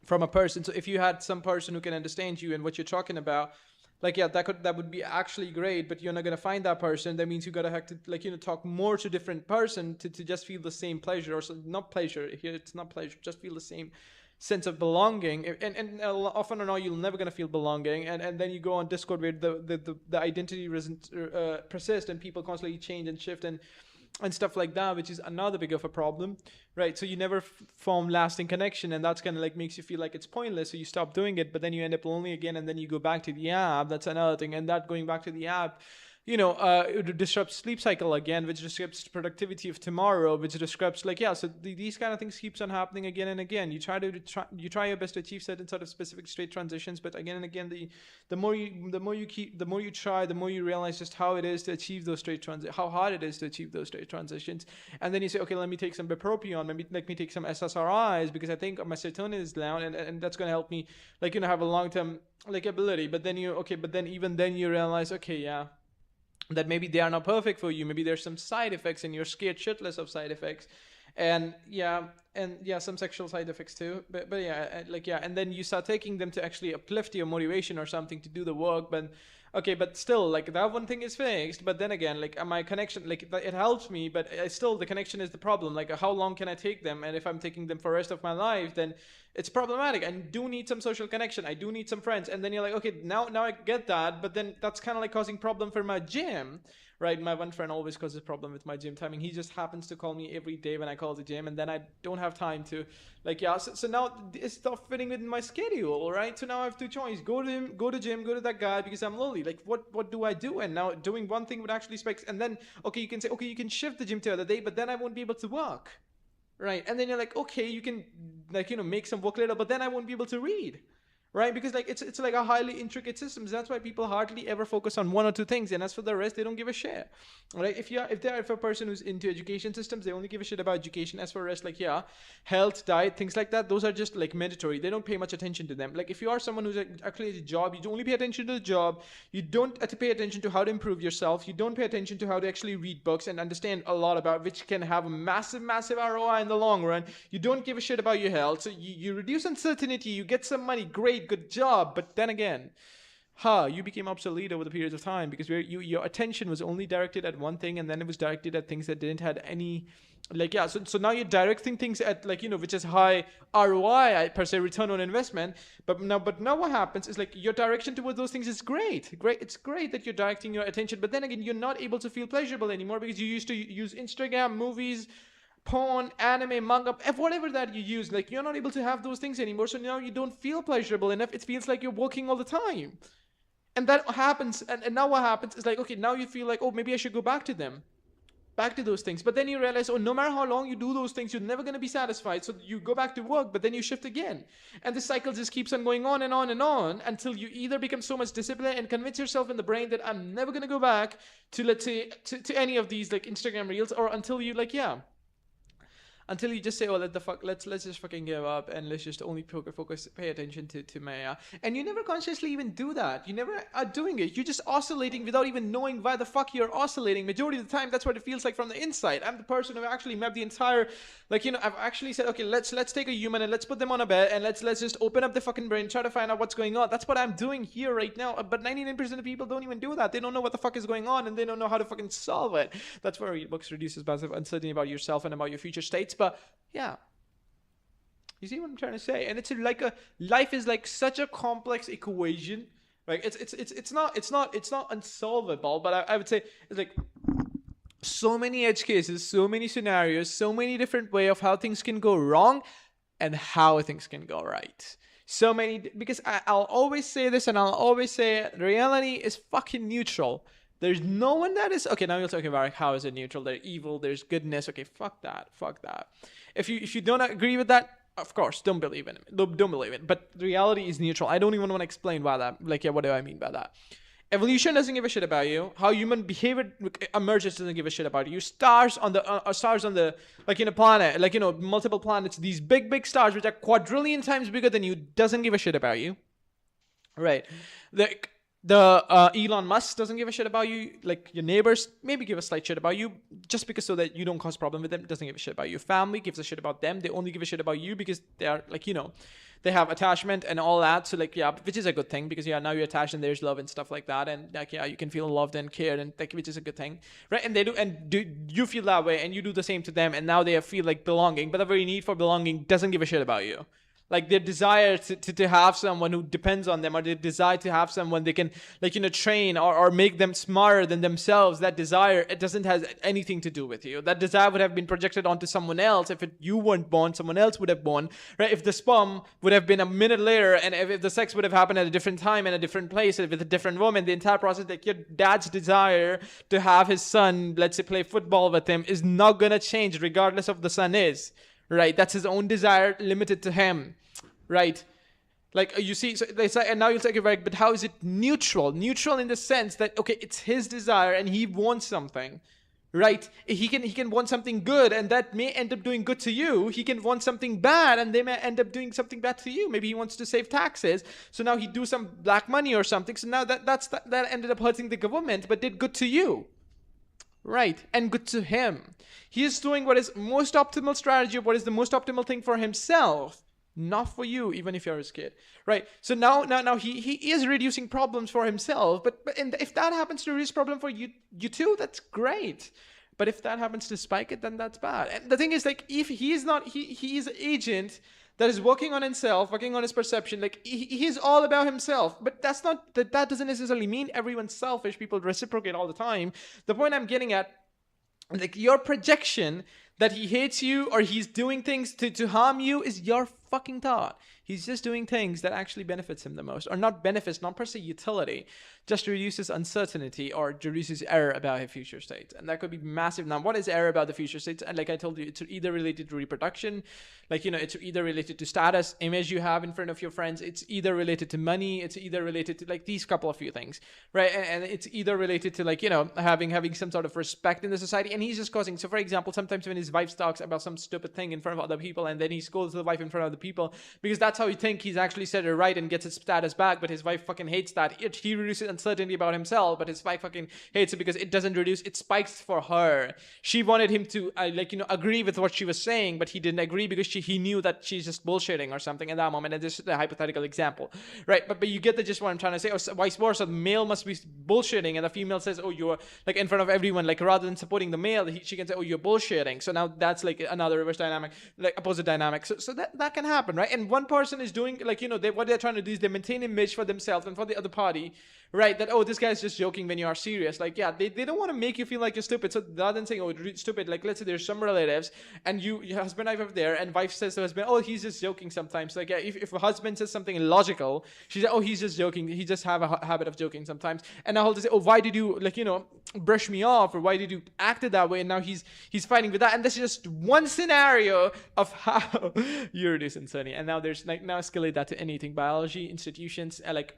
from a person. So if you had some person who can understand you and what you're talking about, like, yeah, that would be actually great, but you're not gonna find that person. That means you gotta have to, like, talk more to different person to just feel the same pleasure, or so, not pleasure here, it's not pleasure, just feel the same sense of belonging. And often or not, you're never gonna feel belonging. And then you go on Discord where the identity doesn't persist, and people constantly change and shift and stuff like that, which is another big of a problem, right? So you never form lasting connection, and that's kind of like makes you feel like it's pointless, so you stop doing it. But then you end up lonely again, and then you go back to the app. That's another thing. And that going back to the app, it disrupts sleep cycle again, which disrupts productivity of tomorrow, which disrupts, like, yeah. So these kind of things keeps on happening again and again. You try your best to achieve certain sort of specific state transitions, but again and again, the more you try, the more you realize just how it is to achieve those how hard it is to achieve those state transitions. And then you say, okay, let me take some bupropion, maybe let me take some SSRIs, because I think my serotonin is down, and that's going to help me, like, have a long term, like, ability. But then even then you realize, okay, yeah, that maybe they are not perfect for you. Maybe there's some side effects, and you're scared shitless of side effects. And yeah, some sexual side effects too. But yeah, like, yeah, and then you start taking them to actually uplift your motivation or something to do the work. But okay, but still, like, that one thing is fixed. But then again, like, my connection, like, it helps me, but still the connection is the problem. Like, how long can I take them? And if I'm taking them for the rest of my life, then it's problematic. I do need some social connection. I do need some friends. And then you're like, okay, now I get that, but then that's kind of like causing problem for my gym, right? My one friend always causes a problem with my gym timing. He just happens to call me every day when I call the gym, and then I don't have time to, like, yeah. So now it's stuff fitting within my schedule, right? So now I have two choices: go to him, go to gym, go to that guy because I'm lonely. Like, what do I do? And now doing one thing would actually spike, and then okay, you can say okay, you can shift the gym to the other day, but then I won't be able to work, right? And then you're like, okay, you can like make some work later, but then I won't be able to read. Right, because like it's like a highly intricate system. That's why people hardly ever focus on one or two things, and as for the rest, they don't give a shit. Right? If a person who's into education systems, they only give a shit about education. As for the rest, like health, diet, things like that, those are just like mandatory. They don't pay much attention to them. Like if you are someone who's actually at a job, you only pay attention to the job. You don't pay attention to how to improve yourself. You don't pay attention to how to actually read books and understand a lot about which can have a massive ROI in the long run. You don't give a shit about your health, so you reduce uncertainty. You get some money, great. Good job, but then again, you became obsolete over the periods of time because your attention was only directed at one thing, and then it was directed at things that didn't have any, like so now you're directing things at like which is high ROI per se, return on investment. But now what happens is like your direction towards those things is great. It's great that you're directing your attention, but then again, you're not able to feel pleasurable anymore because you used to use Instagram, movies, porn, anime, manga, whatever that you use. Like you're not able to have those things anymore, so now you don't feel pleasurable enough. It feels like you're working all the time, and that happens. And now what happens is like, okay, now you feel like, oh, maybe I should go back to those things. But then you realize, oh, no matter how long you do those things, you're never going to be satisfied. So you go back to work, but then you shift again, and the cycle just keeps on going on and on and on until you either become so much disciplined and convince yourself in the brain that I'm never going to go back to, let's say, to any of these like Instagram reels, or until you like until you just say, oh, let's just fucking give up and let's just only pay attention to my and you never consciously even do that. You never are doing it. You're just oscillating without even knowing why the fuck you're oscillating. Majority of the time, that's what it feels like from the inside. I'm the person who actually mapped the entire, like, I've actually said, okay, let's take a human and let's put them on a bed and let's just open up the fucking brain, try to find out what's going on. That's what I'm doing here right now. But 99% of people don't even do that. They don't know what the fuck is going on, and they don't know how to fucking solve it. That's where books reduces massive uncertainty about yourself and about your future states. But yeah, you see what I'm trying to say? And it's like life is like such a complex equation. Like it's not unsolvable, but I would say it's like so many edge cases, so many scenarios, so many different way of how things can go wrong and how things can go right. So many, because I'll always say this and I'll always say it, reality is fucking neutral. There's no one that is, okay, now you're talking about how is it neutral? There's evil, there's goodness. Okay, fuck that. If you don't agree with that, of course, don't believe in it. Don't believe it. But reality is neutral. I don't even want to explain why that. Like, what do I mean by that? Evolution doesn't give a shit about you. How human behavior emerges doesn't give a shit about you. Stars on the like in a planet, like multiple planets, these big stars which are quadrillion times bigger than you, doesn't give a shit about you, right? The Elon Musk doesn't give a shit about you. Like your neighbors maybe give a slight shit about you just because so that you don't cause problem with them. Doesn't give a shit about your family. Gives a shit about them. They only give a shit about you because they are like they have attachment and all that. So like which is a good thing because now you're attached and there's love and stuff like that, and like you can feel loved and cared, and like which is a good thing, right? And they do, and do you feel that way, and you do the same to them, and now they feel like belonging. But the very need for belonging doesn't give a shit about you. Like their desire to have someone who depends on them, or their desire to have someone they can train or make them smarter than themselves, that desire, it doesn't have anything to do with you. That desire would have been projected onto someone else. If you weren't born, someone else would have born, right? If the sperm would have been a minute later, and if the sex would have happened at a different time and a different place with a different woman, the entire process, like your dad's desire to have his son, let's say, play football with him is not gonna change regardless of the son is. Right, that's his own desire, limited to him, right? Like you see, so they say, and now you'll take it back. But how is it neutral? Neutral in the sense that okay, it's his desire and he wants something, right? He can want something good, and that may end up doing good to you. He can want something bad, and they may end up doing something bad to you. Maybe he wants to save taxes, so now he do some black money or something. So now that ended up hurting the government, but did good to you. Right, and good to him. He is doing what is most optimal strategy, what is the most optimal thing for himself, not for you, even if you're his kid. Right, so now he is reducing problems for himself, but if that happens to reduce problem for you too, that's great. But if that happens to spike it, then that's bad. And the thing is, like, if he is not, he is an agent that is working on himself, working on his perception. Like he's all about himself. But that's not that doesn't necessarily mean everyone's selfish. People reciprocate all the time. The point I'm getting at, like your projection that he hates you or he's doing things to harm you is your fucking thought. He's just doing things that actually benefits him the most, or not benefits, not per se utility, just reduces uncertainty or reduces error about his future state. And that could be massive. Now, what is error about the future state? And like I told you, it's either related to reproduction, like, it's either related to status, image you have in front of your friends. It's either related to money. It's either related to like these couple of few things, right? And it's either related to like, having some sort of respect in the society. And he's just causing, so for example, sometimes when his wife talks about some stupid thing in front of other people, and then he scolds the wife in front of the people, because that's how he think he's actually said it right and gets his status back, but his wife fucking hates that. He reduces uncertainty about himself, but his wife fucking hates it because it doesn't reduce, it spikes for her. She wanted him to agree with what she was saying, but he didn't agree because he knew that she's just bullshitting or something in that moment. And this is a hypothetical example, right? But you get the gist what I'm trying to say. Or vice versa, the male must be bullshitting and the female says, oh, you're like in front of everyone, like rather than supporting the male, she can say, oh, you're bullshitting. So now that's like another reverse dynamic, like opposite dynamic. So that can happen, right? And one person is doing like, what they're trying to do is they maintain image for themselves and for the other party, right? That, oh, this guy's just joking when you are serious. Like, yeah, they don't want to make you feel like you're stupid. So rather than saying, oh, stupid, like let's say there's some relatives and your husband and wife are there and wife says to husband, oh, he's just joking sometimes. Like, yeah, if a husband says something illogical, she said, oh, he's just joking. He just have a habit of joking sometimes. And now he'll just say, oh, why did you brush me off, or why did you acted that way? And now he's fighting with that. And this is just one scenario of how you reduce insanity. And now there's like, now escalate that to anything, biology, institutions, like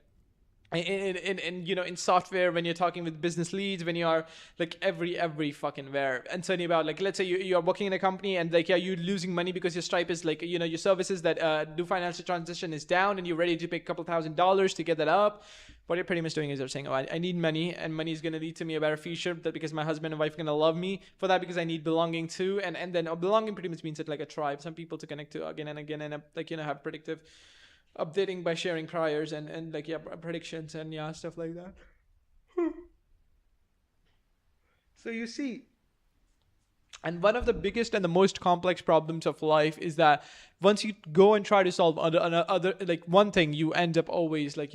in software, when you're talking with business leads, when you are like every fucking where, and certainly about like, let's say you're working in a company and like, yeah, you're losing money because your Stripe is like, your services that do financial transition is down and you're ready to pay a couple $1,000s to get that up. What you're pretty much doing is you're saying, oh, I need money, and money is going to lead to me a better future, that because my husband and wife are going to love me for that, because I need belonging too. And then belonging pretty much means it's like a tribe, some people to connect to again and again, and like, have predictive updating by sharing priors and like, yeah, predictions and yeah, stuff like that. So you see, and one of the biggest and the most complex problems of life is that once you go and try to solve other like one thing, you end up always like,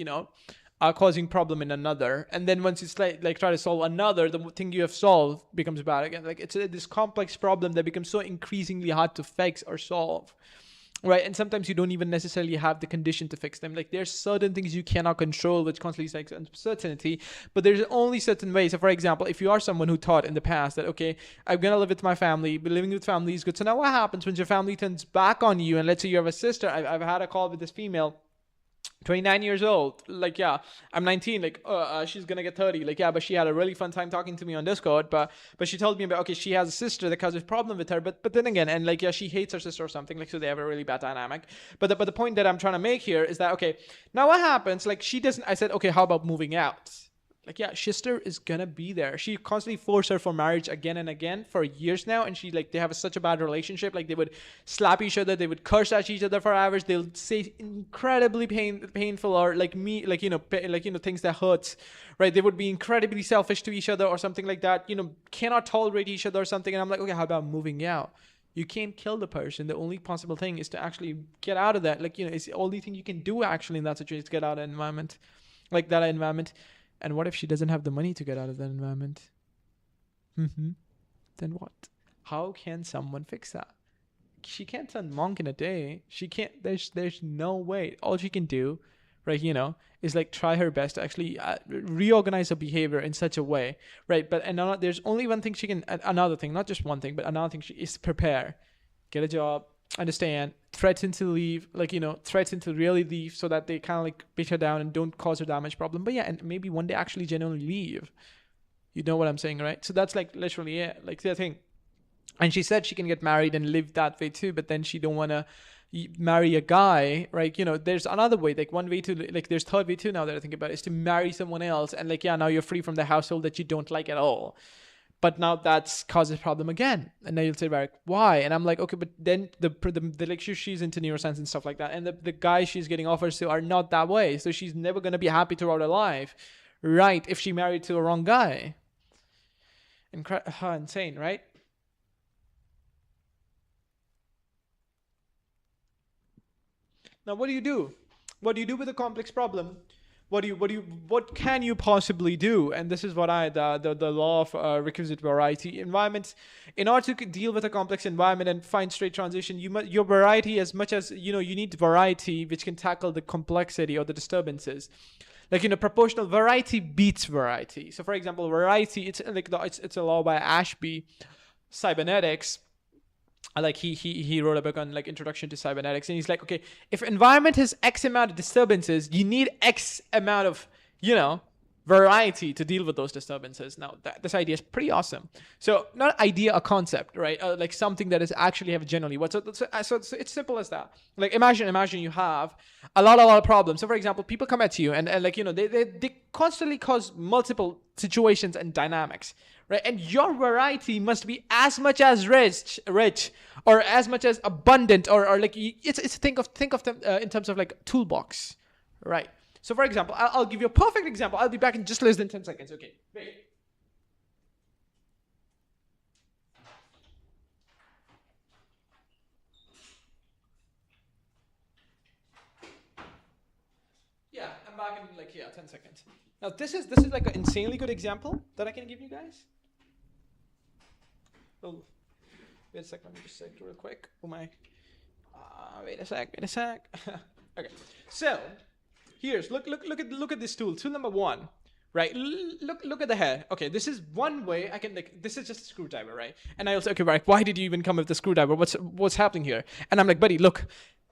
causing problem in another. And then once it's like try to solve another, the thing you have solved becomes bad again. Like it's this complex problem that becomes so increasingly hard to fix or solve. Right, and sometimes you don't even necessarily have the condition to fix them. Like there's certain things you cannot control, which constantly like uncertainty, but there's only certain ways. So for example, if you are someone who thought in the past that, okay, I'm gonna live with my family, but living with family is good. So now what happens when your family turns back on you? And let's say you have a sister. I've had a call with this female, 29 years old, like, yeah, I'm 19, like, she's gonna get 30, like, yeah, but she had a really fun time talking to me on Discord, but she told me about, okay, she has a sister that causes problem with her, but then again, and like, yeah, she hates her sister or something, like, so they have a really bad dynamic. But the point that I'm trying to make here is that, okay, now what happens, like, she doesn't, I said, okay, how about moving out? Like, yeah, sister is gonna be there. She constantly forced her for marriage again and again for years now, and she like, they have such a bad relationship. Like, they would slap each other, they would curse at each other for hours. They'll say incredibly painful or like me, like things that hurts, right? They would be incredibly selfish to each other or something like that. Cannot tolerate each other or something. And I'm like, okay, how about moving out? You can't kill the person. The only possible thing is to actually get out of that. Like, it's the only thing you can do actually in that situation is get out of an environment, like that environment. And what if she doesn't have the money to get out of that environment? Then what? How can someone fix that? She can't turn monk in a day. She can't. There's no way. All she can do, right? Is like try her best to actually reorganize her behavior in such a way, right? But there's only one thing she can. Another thing, not just one thing, but another thing is prepare, get a job, understand, threaten to leave, threaten to really leave so that they kind of like beat her down and don't cause her damage problem. But yeah, and maybe one day actually genuinely leave. You know what I'm saying, right? So that's like literally it, like the thing. And she said she can get married and live that way too, but then she don't want to marry a guy, right? There's another way, like one way to, like there's third way too now that I think about it, is to marry someone else. And like, yeah, now you're free from the household that you don't like at all. But now that's causes problem again. And now you'll say, Varik, why? And I'm like, okay, but then the like she's into neuroscience and stuff like that. And the guys she's getting offers to are not that way. So she's never going to be happy throughout her life, right? If she married to a wrong guy. Insane, right? Now, what do you do? What do you do with a complex problem? What can you possibly do? And this is what the law of requisite variety environments. In order to deal with a complex environment and find straight transition, your variety, as much as you need variety which can tackle the complexity or the disturbances. Like proportional variety beats variety. So for example, variety, it's like it's a law by Ashby, cybernetics. Like he wrote a book on like introduction to cybernetics, and he's like, okay, if environment has X amount of disturbances, you need X amount of variety to deal with those disturbances. Now this idea is pretty awesome. So not idea, a concept, right? Like something that is actually have generally what. So it's simple as that. Like imagine you have a lot of problems. So for example, people come at you and like they constantly cause multiple situations and dynamics. Right, and your variety must be as much as rich, or as much as abundant, or like it's think of them in terms of like toolbox, right? So for example, I'll give you a perfect example. I'll be back in just less than 10 seconds. Okay, wait. Yeah, I'm back in like 10 seconds. Now this is like an insanely good example that I can give you guys. Oh, wait a sec. Let me just check real quick. Oh my. Wait a sec. Okay. So here's look at this tool. Tool number 1, right? Look at the head. Okay, this is one way I can like. This is just a screwdriver, right? And I also right. Why did you even come with the screwdriver? What's happening here? And I'm like, buddy, look.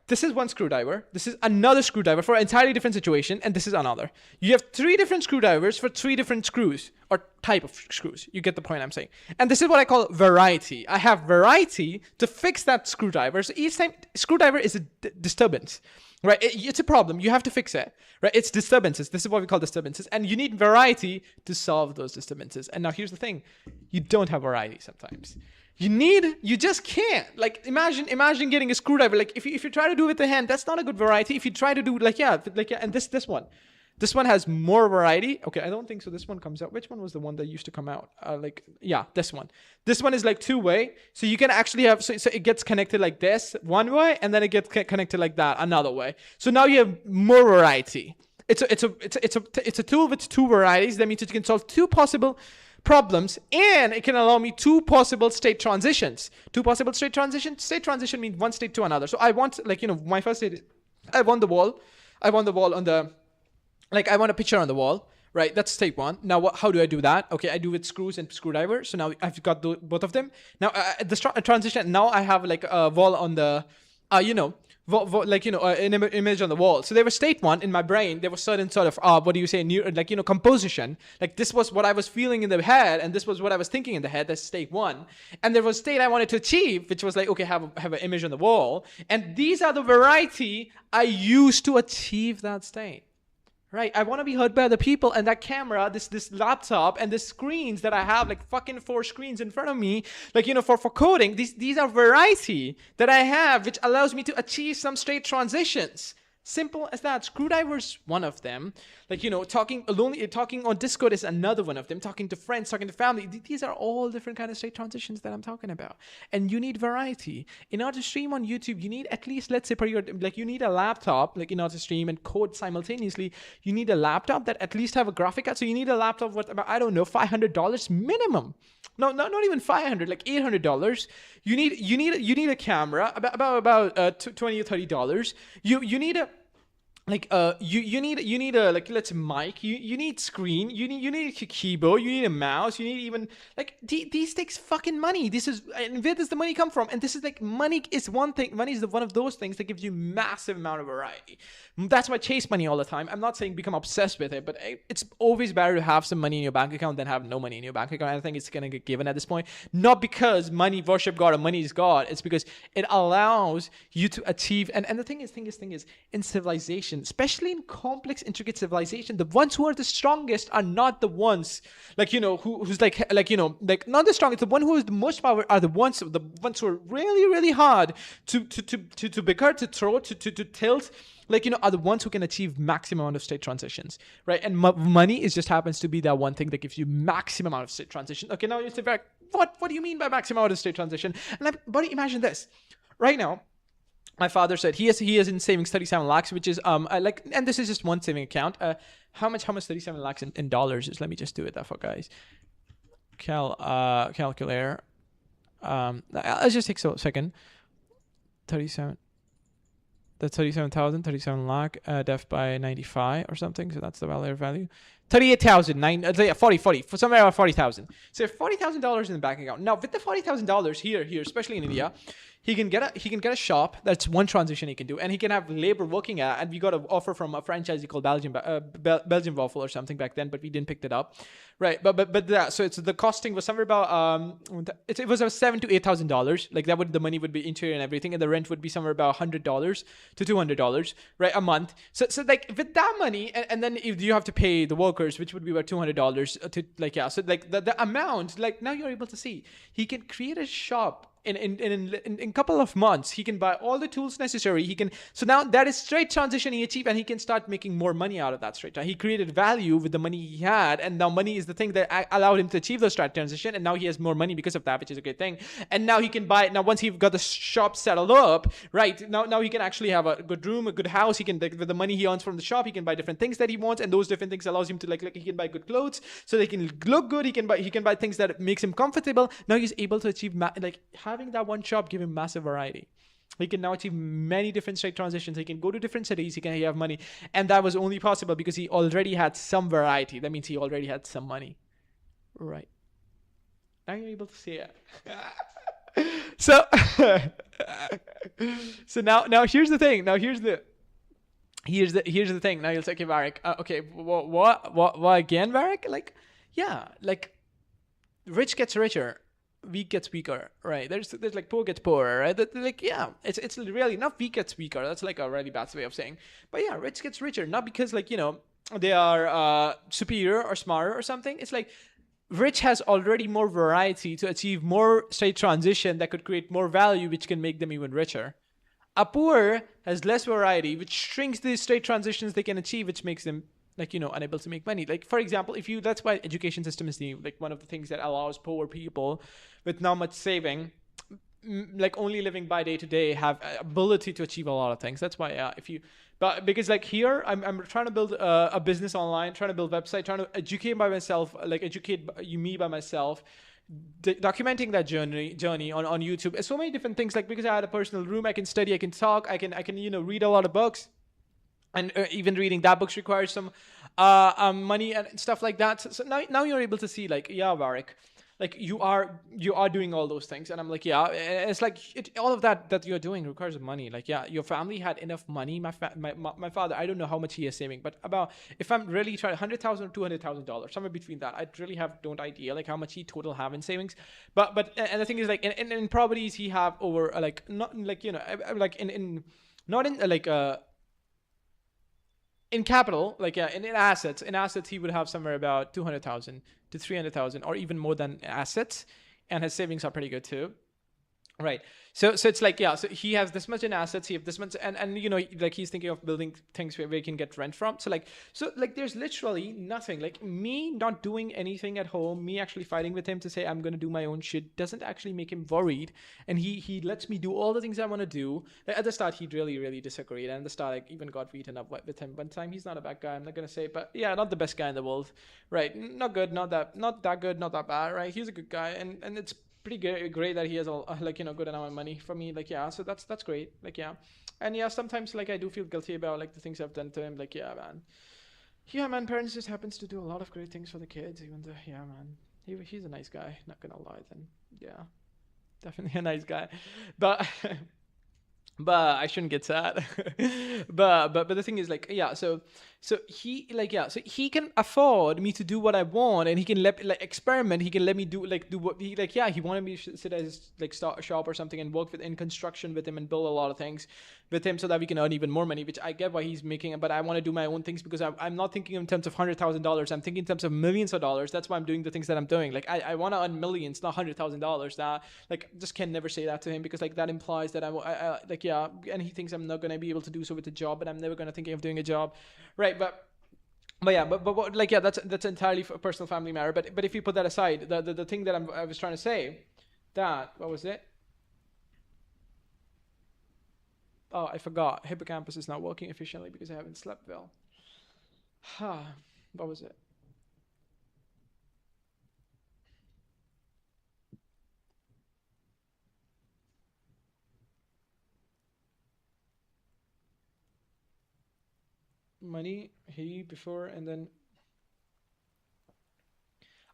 This is one screwdriver. This is another screwdriver for an entirely different situation, and this is another. You have 3 different screwdrivers for 3 different screws or type of screws. You get the point I'm saying. And this is what I call variety. I have variety to fix that screwdriver. So each time screwdriver is a disturbance, right? It's a problem. You have to fix it, right? It's disturbances. This is what we call disturbances, and you need variety to solve those disturbances. And now here's the thing: you don't have variety sometimes. You just can't. Like imagine getting a screwdriver. Like if you try to do it with the hand, that's not a good variety. If you try to do and this one has more variety. Okay, I don't think so. This one comes out. Which one was the one that used to come out? This one. This one is like 2-way, so you can actually have so it gets connected like this one way, and then it gets connected like that another way. So now you have more variety. It's a tool with 2 varieties. That means it can solve 2 possible problems, and it can allow me 2 possible state transitions. 2 possible state transitions. State transition means one state to another. So I want my first state is I want the wall on the I want a picture on the wall, right? That's state 1. Now how do I do that? Okay, I do with screws and screwdriver. So now I've got both of them. Now the transition. Now I have like a wall on the an image on the wall. So there was state 1 in my brain. There was certain sort of composition. Like this was what I was feeling in the head, and this was what I was thinking in the head. That's state 1. And there was state I wanted to achieve, which was like, okay, have an image on the wall. And these are the variety I use to achieve that state. Right, I want to be heard by other people, and that camera, this laptop, and the screens that I have, like fucking 4 screens in front of me, like for coding. These are variety that I have, which allows me to achieve some straight transitions. Simple as that. Screwdriver's one of them. Like, talking on Discord is another one of them. Talking to friends, talking to family. These are all different kind of state transitions that I'm talking about. And you need variety. In order to stream on YouTube, you need at least, let's say, you need a laptop, like in order to stream and code simultaneously. You need a laptop that at least have a graphic card. So you need a laptop worth about, I don't know, $500 minimum. No, not even $500, like $800. You need a camera about $20 or $30. You need a you need a let's say mic, you need screen, you need a keyboard, you need a mouse, you need even these takes fucking money. And where does the money come from? And this is like money is one thing. Money is one of those things that gives you massive amount of variety. That's why I chase money all the time. I'm not saying become obsessed with it, but it's always better to have some money in your bank account than have no money in your bank account. I think it's gonna get given at this point, not because money worship God or money is God. It's because it allows you to achieve. And the thing is in civilization, especially in complex, intricate civilization, the ones who are the strongest are not the ones who's not the strongest. The one who has the most power are the ones who are really, really hard to bicker, to throw, to tilt. Are the ones who can achieve maximum amount of state transitions, right? And money just happens to be that one thing that gives you maximum amount of state transition. Okay, now you say, what do you mean by maximum amount of state transition? And buddy, imagine this. Right now, My father said he is in savings 37 lakhs, which is like, and this is just one saving account. How much 37 lakhs in dollars is? Let me just do it that for guys. Calculator. Let's just take a second. 37. That's 37,000, 37 lakh, def by 95 or something. So that's the value. 38,000, 40, for somewhere around 40,000. So $40,000 in the bank account. Now with the $40,000 here, especially in India, he can get a shop. That's one transition he can do, and he can have labor working at. And we got an offer from a franchisee called Belgian Waffle or something back then, but we didn't pick that up, right? But that, so it's the costing was somewhere about it was about $7,000 to $8,000. Like that would the money would be interior and everything, and the rent would be somewhere about $100 to $200, right, a month. So like with that money, and then if you have to pay the workers, which would be about $200 to like so like the amount, like now you're able to see he can create a shop. In a couple of months, he can buy all the tools necessary. He can, so now that is straight transition he achieved, and he can start making more money out of that straight. He created value with the money he had, and now money is the thing that allowed him to achieve the straight transition. And now he has more money because of that, which is a great thing. And now he can buy. Now once he got the shop settled up, right now he can actually have a good room, a good house. He can, with the money he earns from the shop, he can buy different things that he wants, and those different things allows him to like he can buy good clothes, so they can look good. He can buy things that makes him comfortable. Now he's able to achieve like having that one shop give him massive variety. He can now achieve many different straight transitions. He can go to different cities. He have money, and that was only possible because he already had some variety. That means he already had some money, right? Now you're able to see it. So, so now here's the thing. Now here's the thing. Now you'll say, okay, Varik. Okay, what again, Varik? Like, yeah, like rich gets richer, weak gets weaker, right? There's like poor gets poorer, right? Like, yeah, it's really not weak gets weaker. That's like a really bad way of saying. But yeah, rich gets richer, not because like, they are superior or smarter or something. It's like rich has already more variety to achieve more straight transition that could create more value, which can make them even richer. A poor has less variety, which shrinks the straight transitions they can achieve, which makes them like, unable to make money. Like, for example, that's why education system is like one of the things that allows poor people with not much saving, like only living by day to day, have ability to achieve a lot of things. That's why, because like here, I'm trying to build a business online, trying to build a website, trying to educate by myself, like educate me by myself, documenting that journey on YouTube. So many different things, like because I had a personal room, I can study, I can talk, I can read a lot of books. And even reading that books requires some money and stuff like that. So now you're able to see like, yeah, Varik, like you are doing all those things. And I'm like, yeah, it's like all of that you're doing requires money. Like, yeah, your family had enough money. My father, I don't know how much he is saving, but about, if I'm really trying, $100,000 or $200,000, somewhere between that, I really don't idea like how much he total have in savings. But and the thing is like in properties he have over like not like like in not in like in capital, like in assets, he would have somewhere about 200,000 to 300,000, or even more than assets, and his savings are pretty good too. Right. So it's like, yeah, so he has this much in assets, he has this much, and like he's thinking of building things where he can get rent from. So there's literally nothing. Like me not doing anything at home, me actually fighting with him to say I'm going to do my own shit doesn't actually make him worried. And he lets me do all the things I want to do. Like at the start, he really, really disagreed. And at the start, I even got beaten up with him one time. He's not a bad guy, I'm not going to say, but yeah, not the best guy in the world. Right. Not good, not that good, not that bad. Right. He's a good guy. And it's pretty great that he has a good amount of money for me, like, yeah, so that's great, like, yeah. And yeah, sometimes like I do feel guilty about like the things I've done to him, like, yeah, man, parents just happens to do a lot of great things for the kids, even though, yeah, man, he's a nice guy, not gonna lie. Then yeah, definitely a nice guy, but but I shouldn't get sad. but the thing is, like, yeah, so he, like, yeah, so he can afford me to do what I want, and he can let experiment. He can let me do what he, like, yeah, he wanted me to sit at his like start a shop or something and work in construction with him and build a lot of things with him so that we can earn even more money, which I get why he's making. But I want to do my own things because I'm not thinking in terms of $100,000. I'm thinking in terms of millions of dollars. That's why I'm doing the things that I'm doing. Like, I want to earn millions, not $100,000. That, like, just can never say that to him, because like that implies that I like, yeah, and he thinks I'm not going to be able to do so with a job, but I'm never going to think of doing a job, right? But yeah, but like, yeah, that's entirely a personal family matter. But if you put that aside, the thing that I was trying to say, that, what was it? Oh, I forgot. Hippocampus is not working efficiently because I haven't slept well. What was it? Money, he before, and then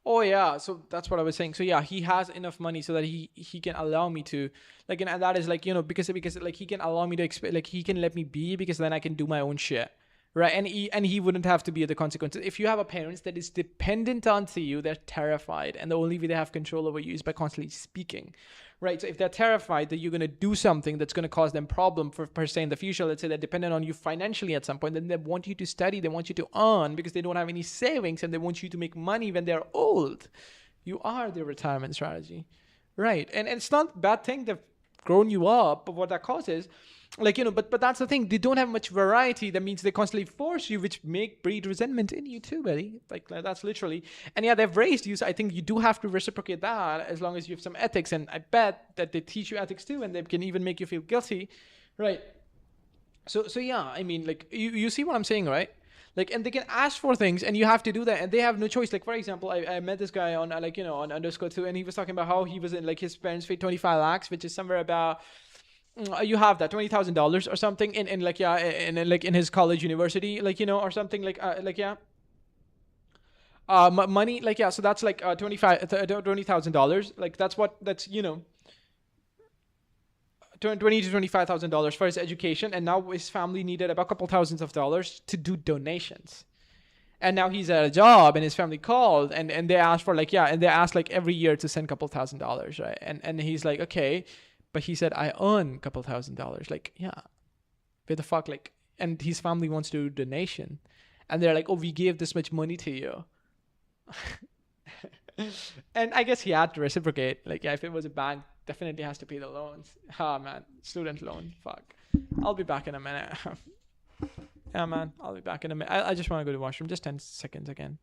oh yeah, so that's what I was saying. So yeah, he has enough money so that he can allow me to like, and that is like because like he can allow me to like he can let me be because then I can do my own shit, right? And he wouldn't have to be the consequences. If you have a parents that is dependent onto you, they're terrified, and the only way they have control over you is by constantly speaking, right? So if they're terrified that you're going to do something that's going to cause them problem for per se in the future, let's say they're dependent on you financially at some point, then they want you to study, they want you to earn because they don't have any savings, and they want you to make money when they're old. You are their retirement strategy, right? And it's not a bad thing they've grown you up, but what that causes, like but that's the thing, they don't have much variety. That means they constantly force you, which make breed resentment in you too, buddy. Like that's literally. And yeah, they've raised you, so I think you do have to reciprocate that as long as you have some ethics. And I bet that they teach you ethics too, and they can even make you feel guilty, right? So yeah, I mean, like you see what I'm saying, right? Like, and they can ask for things, and you have to do that, and they have no choice. Like, for example, I met this guy on like on underscore too, and he was talking about how he was in like his parents paid 25 lakhs, which is somewhere about you have that $20,000 or something in like yeah in like in his college university, like or something like yeah money, like yeah, so that's like $20,000, like that's 20 to $25,000 for his education, and now his family needed about a couple thousands of dollars to do donations. And now he's at a job, and his family called, and they asked for like yeah, and they asked like every year to send a couple $1,000s, right? And he's like, okay, but he said I earn a couple $1,000s, like yeah, where the fuck, like, and his family wants to do donation, and they're like, oh, we gave this much money to you. And I guess he had to reciprocate. Like, yeah, if it was a bank, definitely has to pay the loans. Ah, man, student loan. Fuck. I'll be back in a minute. Yeah, man, I'll be back in a minute. I just want to go to the washroom. Just 10 seconds again.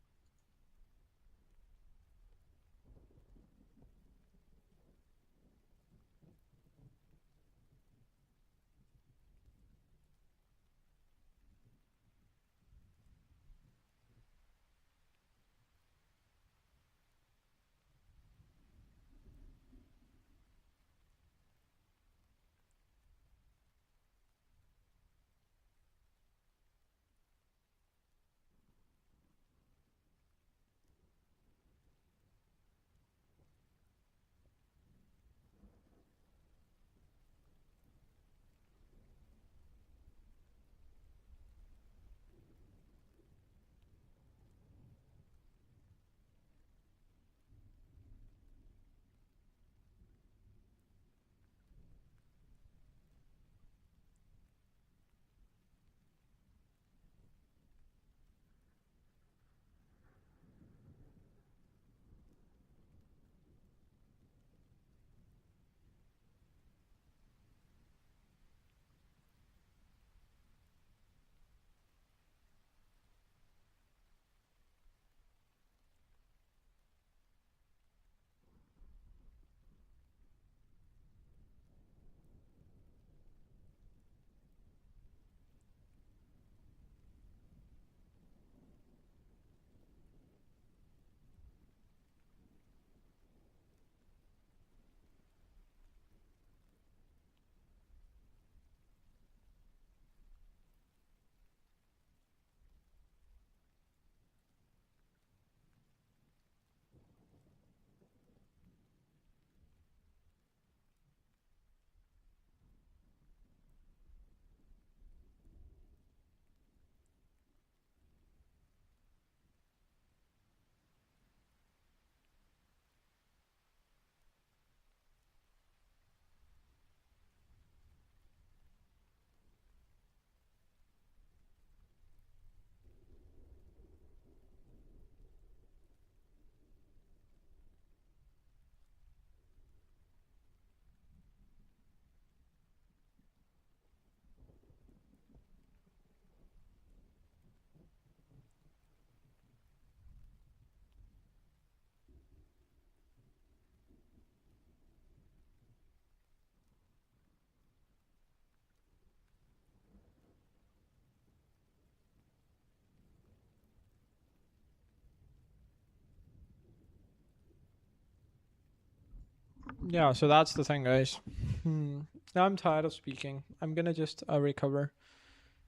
Yeah, so that's the thing, guys. Now I'm tired of speaking. I'm gonna just recover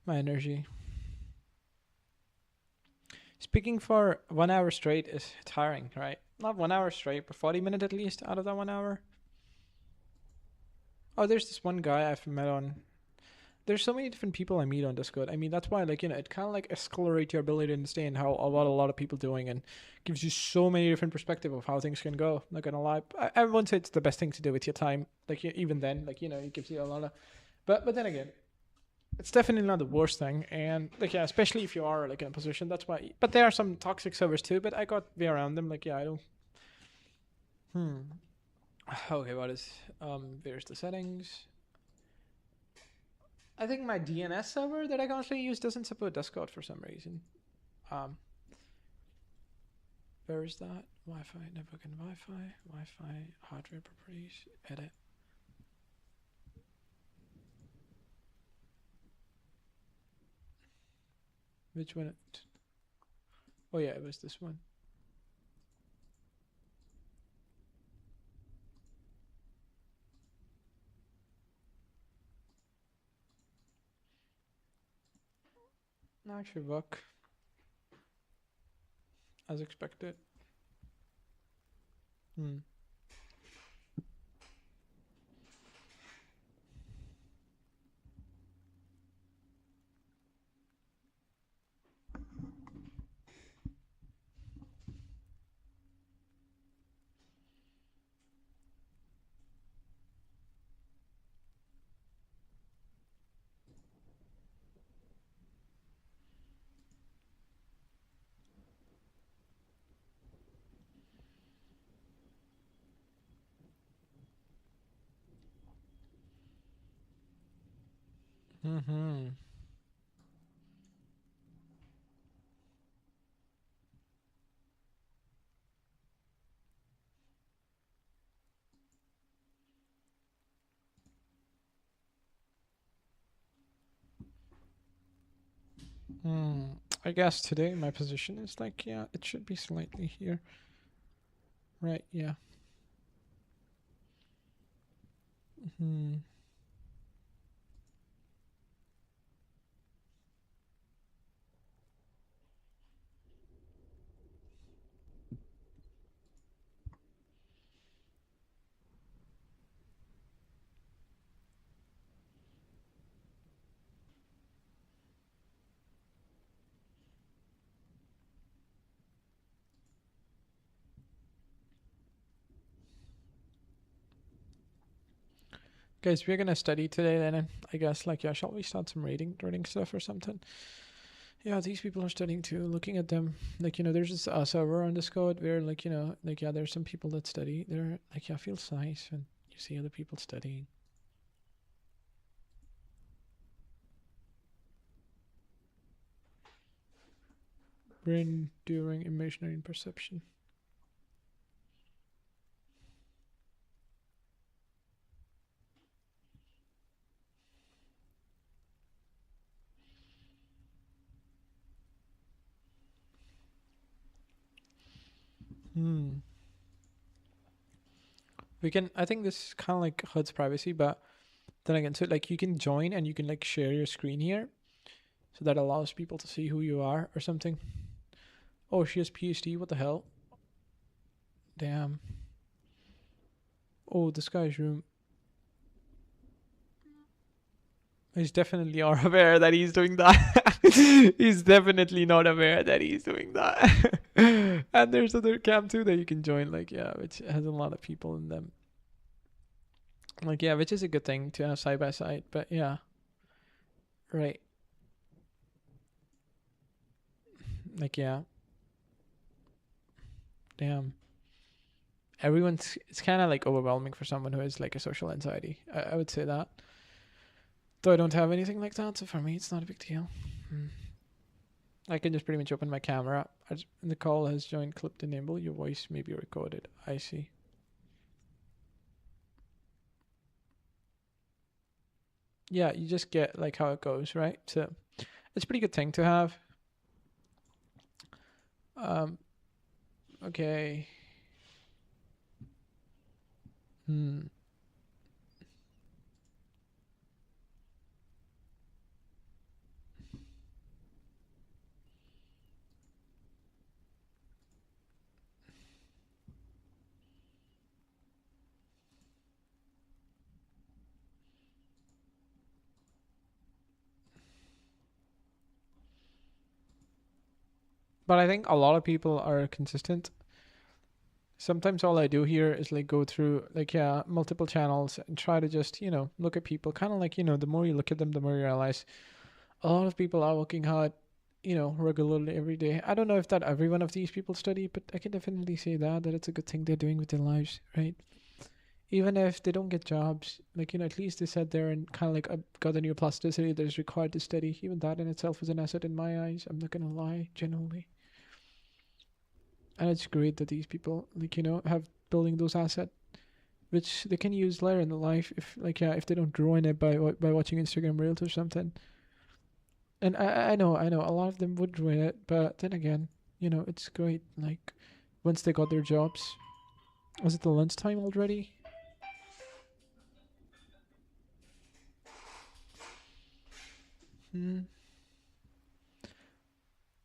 my energy. Speaking for 1 hour straight is tiring, right? Not 1 hour straight, but 40 minutes at least out of that 1 hour. Oh, there's this one guy I've met on. There's so many different people I meet on Discord. I mean, that's why, like, it kind of like accelerates your ability to understand how what a lot of people doing, and gives you so many different perspective of how things can go. Not gonna lie, I won't say it's the best thing to do with your time. Like, even then, like, it gives you a lot of. But then again, it's definitely not the worst thing, and like, yeah, especially if you are like in a position. That's why. But there are some toxic servers too. But I got way around them. Like, yeah, I don't. Hmm. Okay, what is there's the settings. I think my DNS server that I constantly use doesn't support Discord for some reason. Um, where is that? Wi-Fi, network and Wi-Fi, hardware properties, edit. Which one? Oh yeah, it was this one. Actually work as expected. Hmm. Mm-hmm. Hmm. I guess today my position is like, yeah, it should be slightly here. Right, yeah. Hmm. Guys, we're gonna study today then, I guess. Like, yeah, shall we start some reading stuff or something? Yeah, these people are studying too. Looking at them, like, there's this server on Discord where, like, like, yeah, there's some people that study. They're like, yeah, feels nice when you see other people studying. Brain during imaginary and perception. Hmm. We can. I think this kind of like hurts privacy, but then again, so like you can join and you can like share your screen here, so that allows people to see who you are or something. Oh, she has PhD. What the hell? Damn. Oh, this guy's room. He's definitely not aware that he's doing that. He's definitely not aware that he's doing that. And there's other cam too that you can join, like, yeah, which has a lot of people in them. Like, yeah, which is a good thing to have side by side. But yeah, right. Like, yeah, damn. It's kind of like overwhelming for someone who has like a social anxiety. I would say that. Though I don't have anything like that, so for me it's not a big deal. I can just pretty much open my camera. The call has joined clip enable. Your voice may be recorded. I see. Yeah, you just get like how it goes, right? So it's a pretty good thing to have. Okay. Hmm. But I think a lot of people are consistent. Sometimes all I do here is like go through like multiple channels and try to just look at people. Kind of like the more you look at them, the more you realize a lot of people are working hard, regularly every day. I don't know if that every one of these people study, but I can definitely say that it's a good thing they're doing with their lives, right? Even if they don't get jobs, like at least they sat there and kind of like got the neuroplasticity that is required to study. Even that in itself is an asset in my eyes. I'm not gonna lie, genuinely. And it's great that these people like have building those assets which they can use later in the life if if they don't ruin it by watching Instagram Reels or something. And I know a lot of them would ruin it, but then again, it's great. Like once they got their jobs, was it the lunchtime already? Hmm.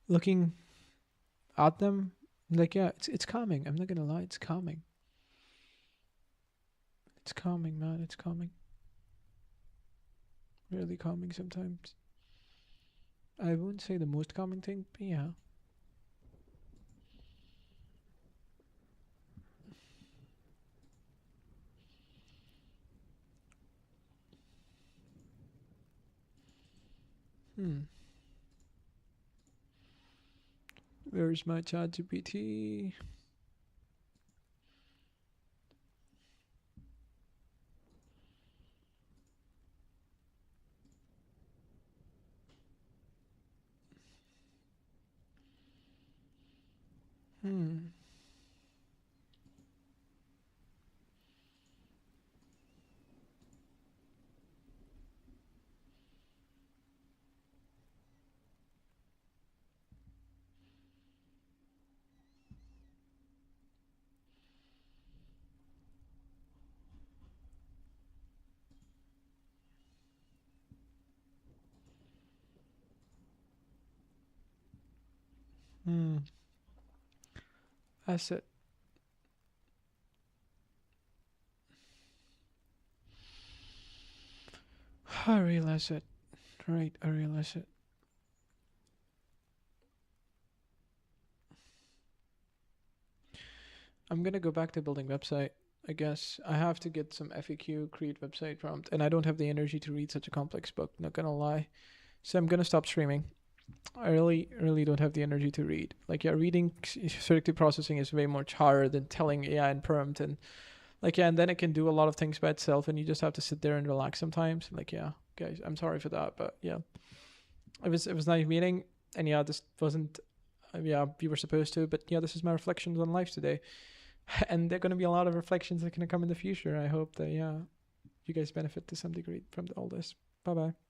Looking at them, like it's calming. I'm not gonna lie, it's calming. It's calming, man. It's calming. Really calming sometimes. I wouldn't say the most calming thing, but yeah. Hmm. Where's my chat GPT? Hmm. Hmm. That's it. I realize it. Right, I realize it. I'm gonna go back to building website. I guess I have to get some FAQ, create website prompt, and I don't have the energy to read such a complex book. Not gonna lie. So I'm gonna stop streaming. I really don't have the energy to read. Like reading selective processing is way more harder than telling AI and prompt and and then it can do a lot of things by itself, and you just have to sit there and relax sometimes. Guys, I'm sorry for that, but yeah, it was nice meeting, and this wasn't. We were supposed to, but this is my reflections on life today. And there are going to be a lot of reflections that are going to come in the future. I hope that you guys benefit to some degree from all this. Bye bye.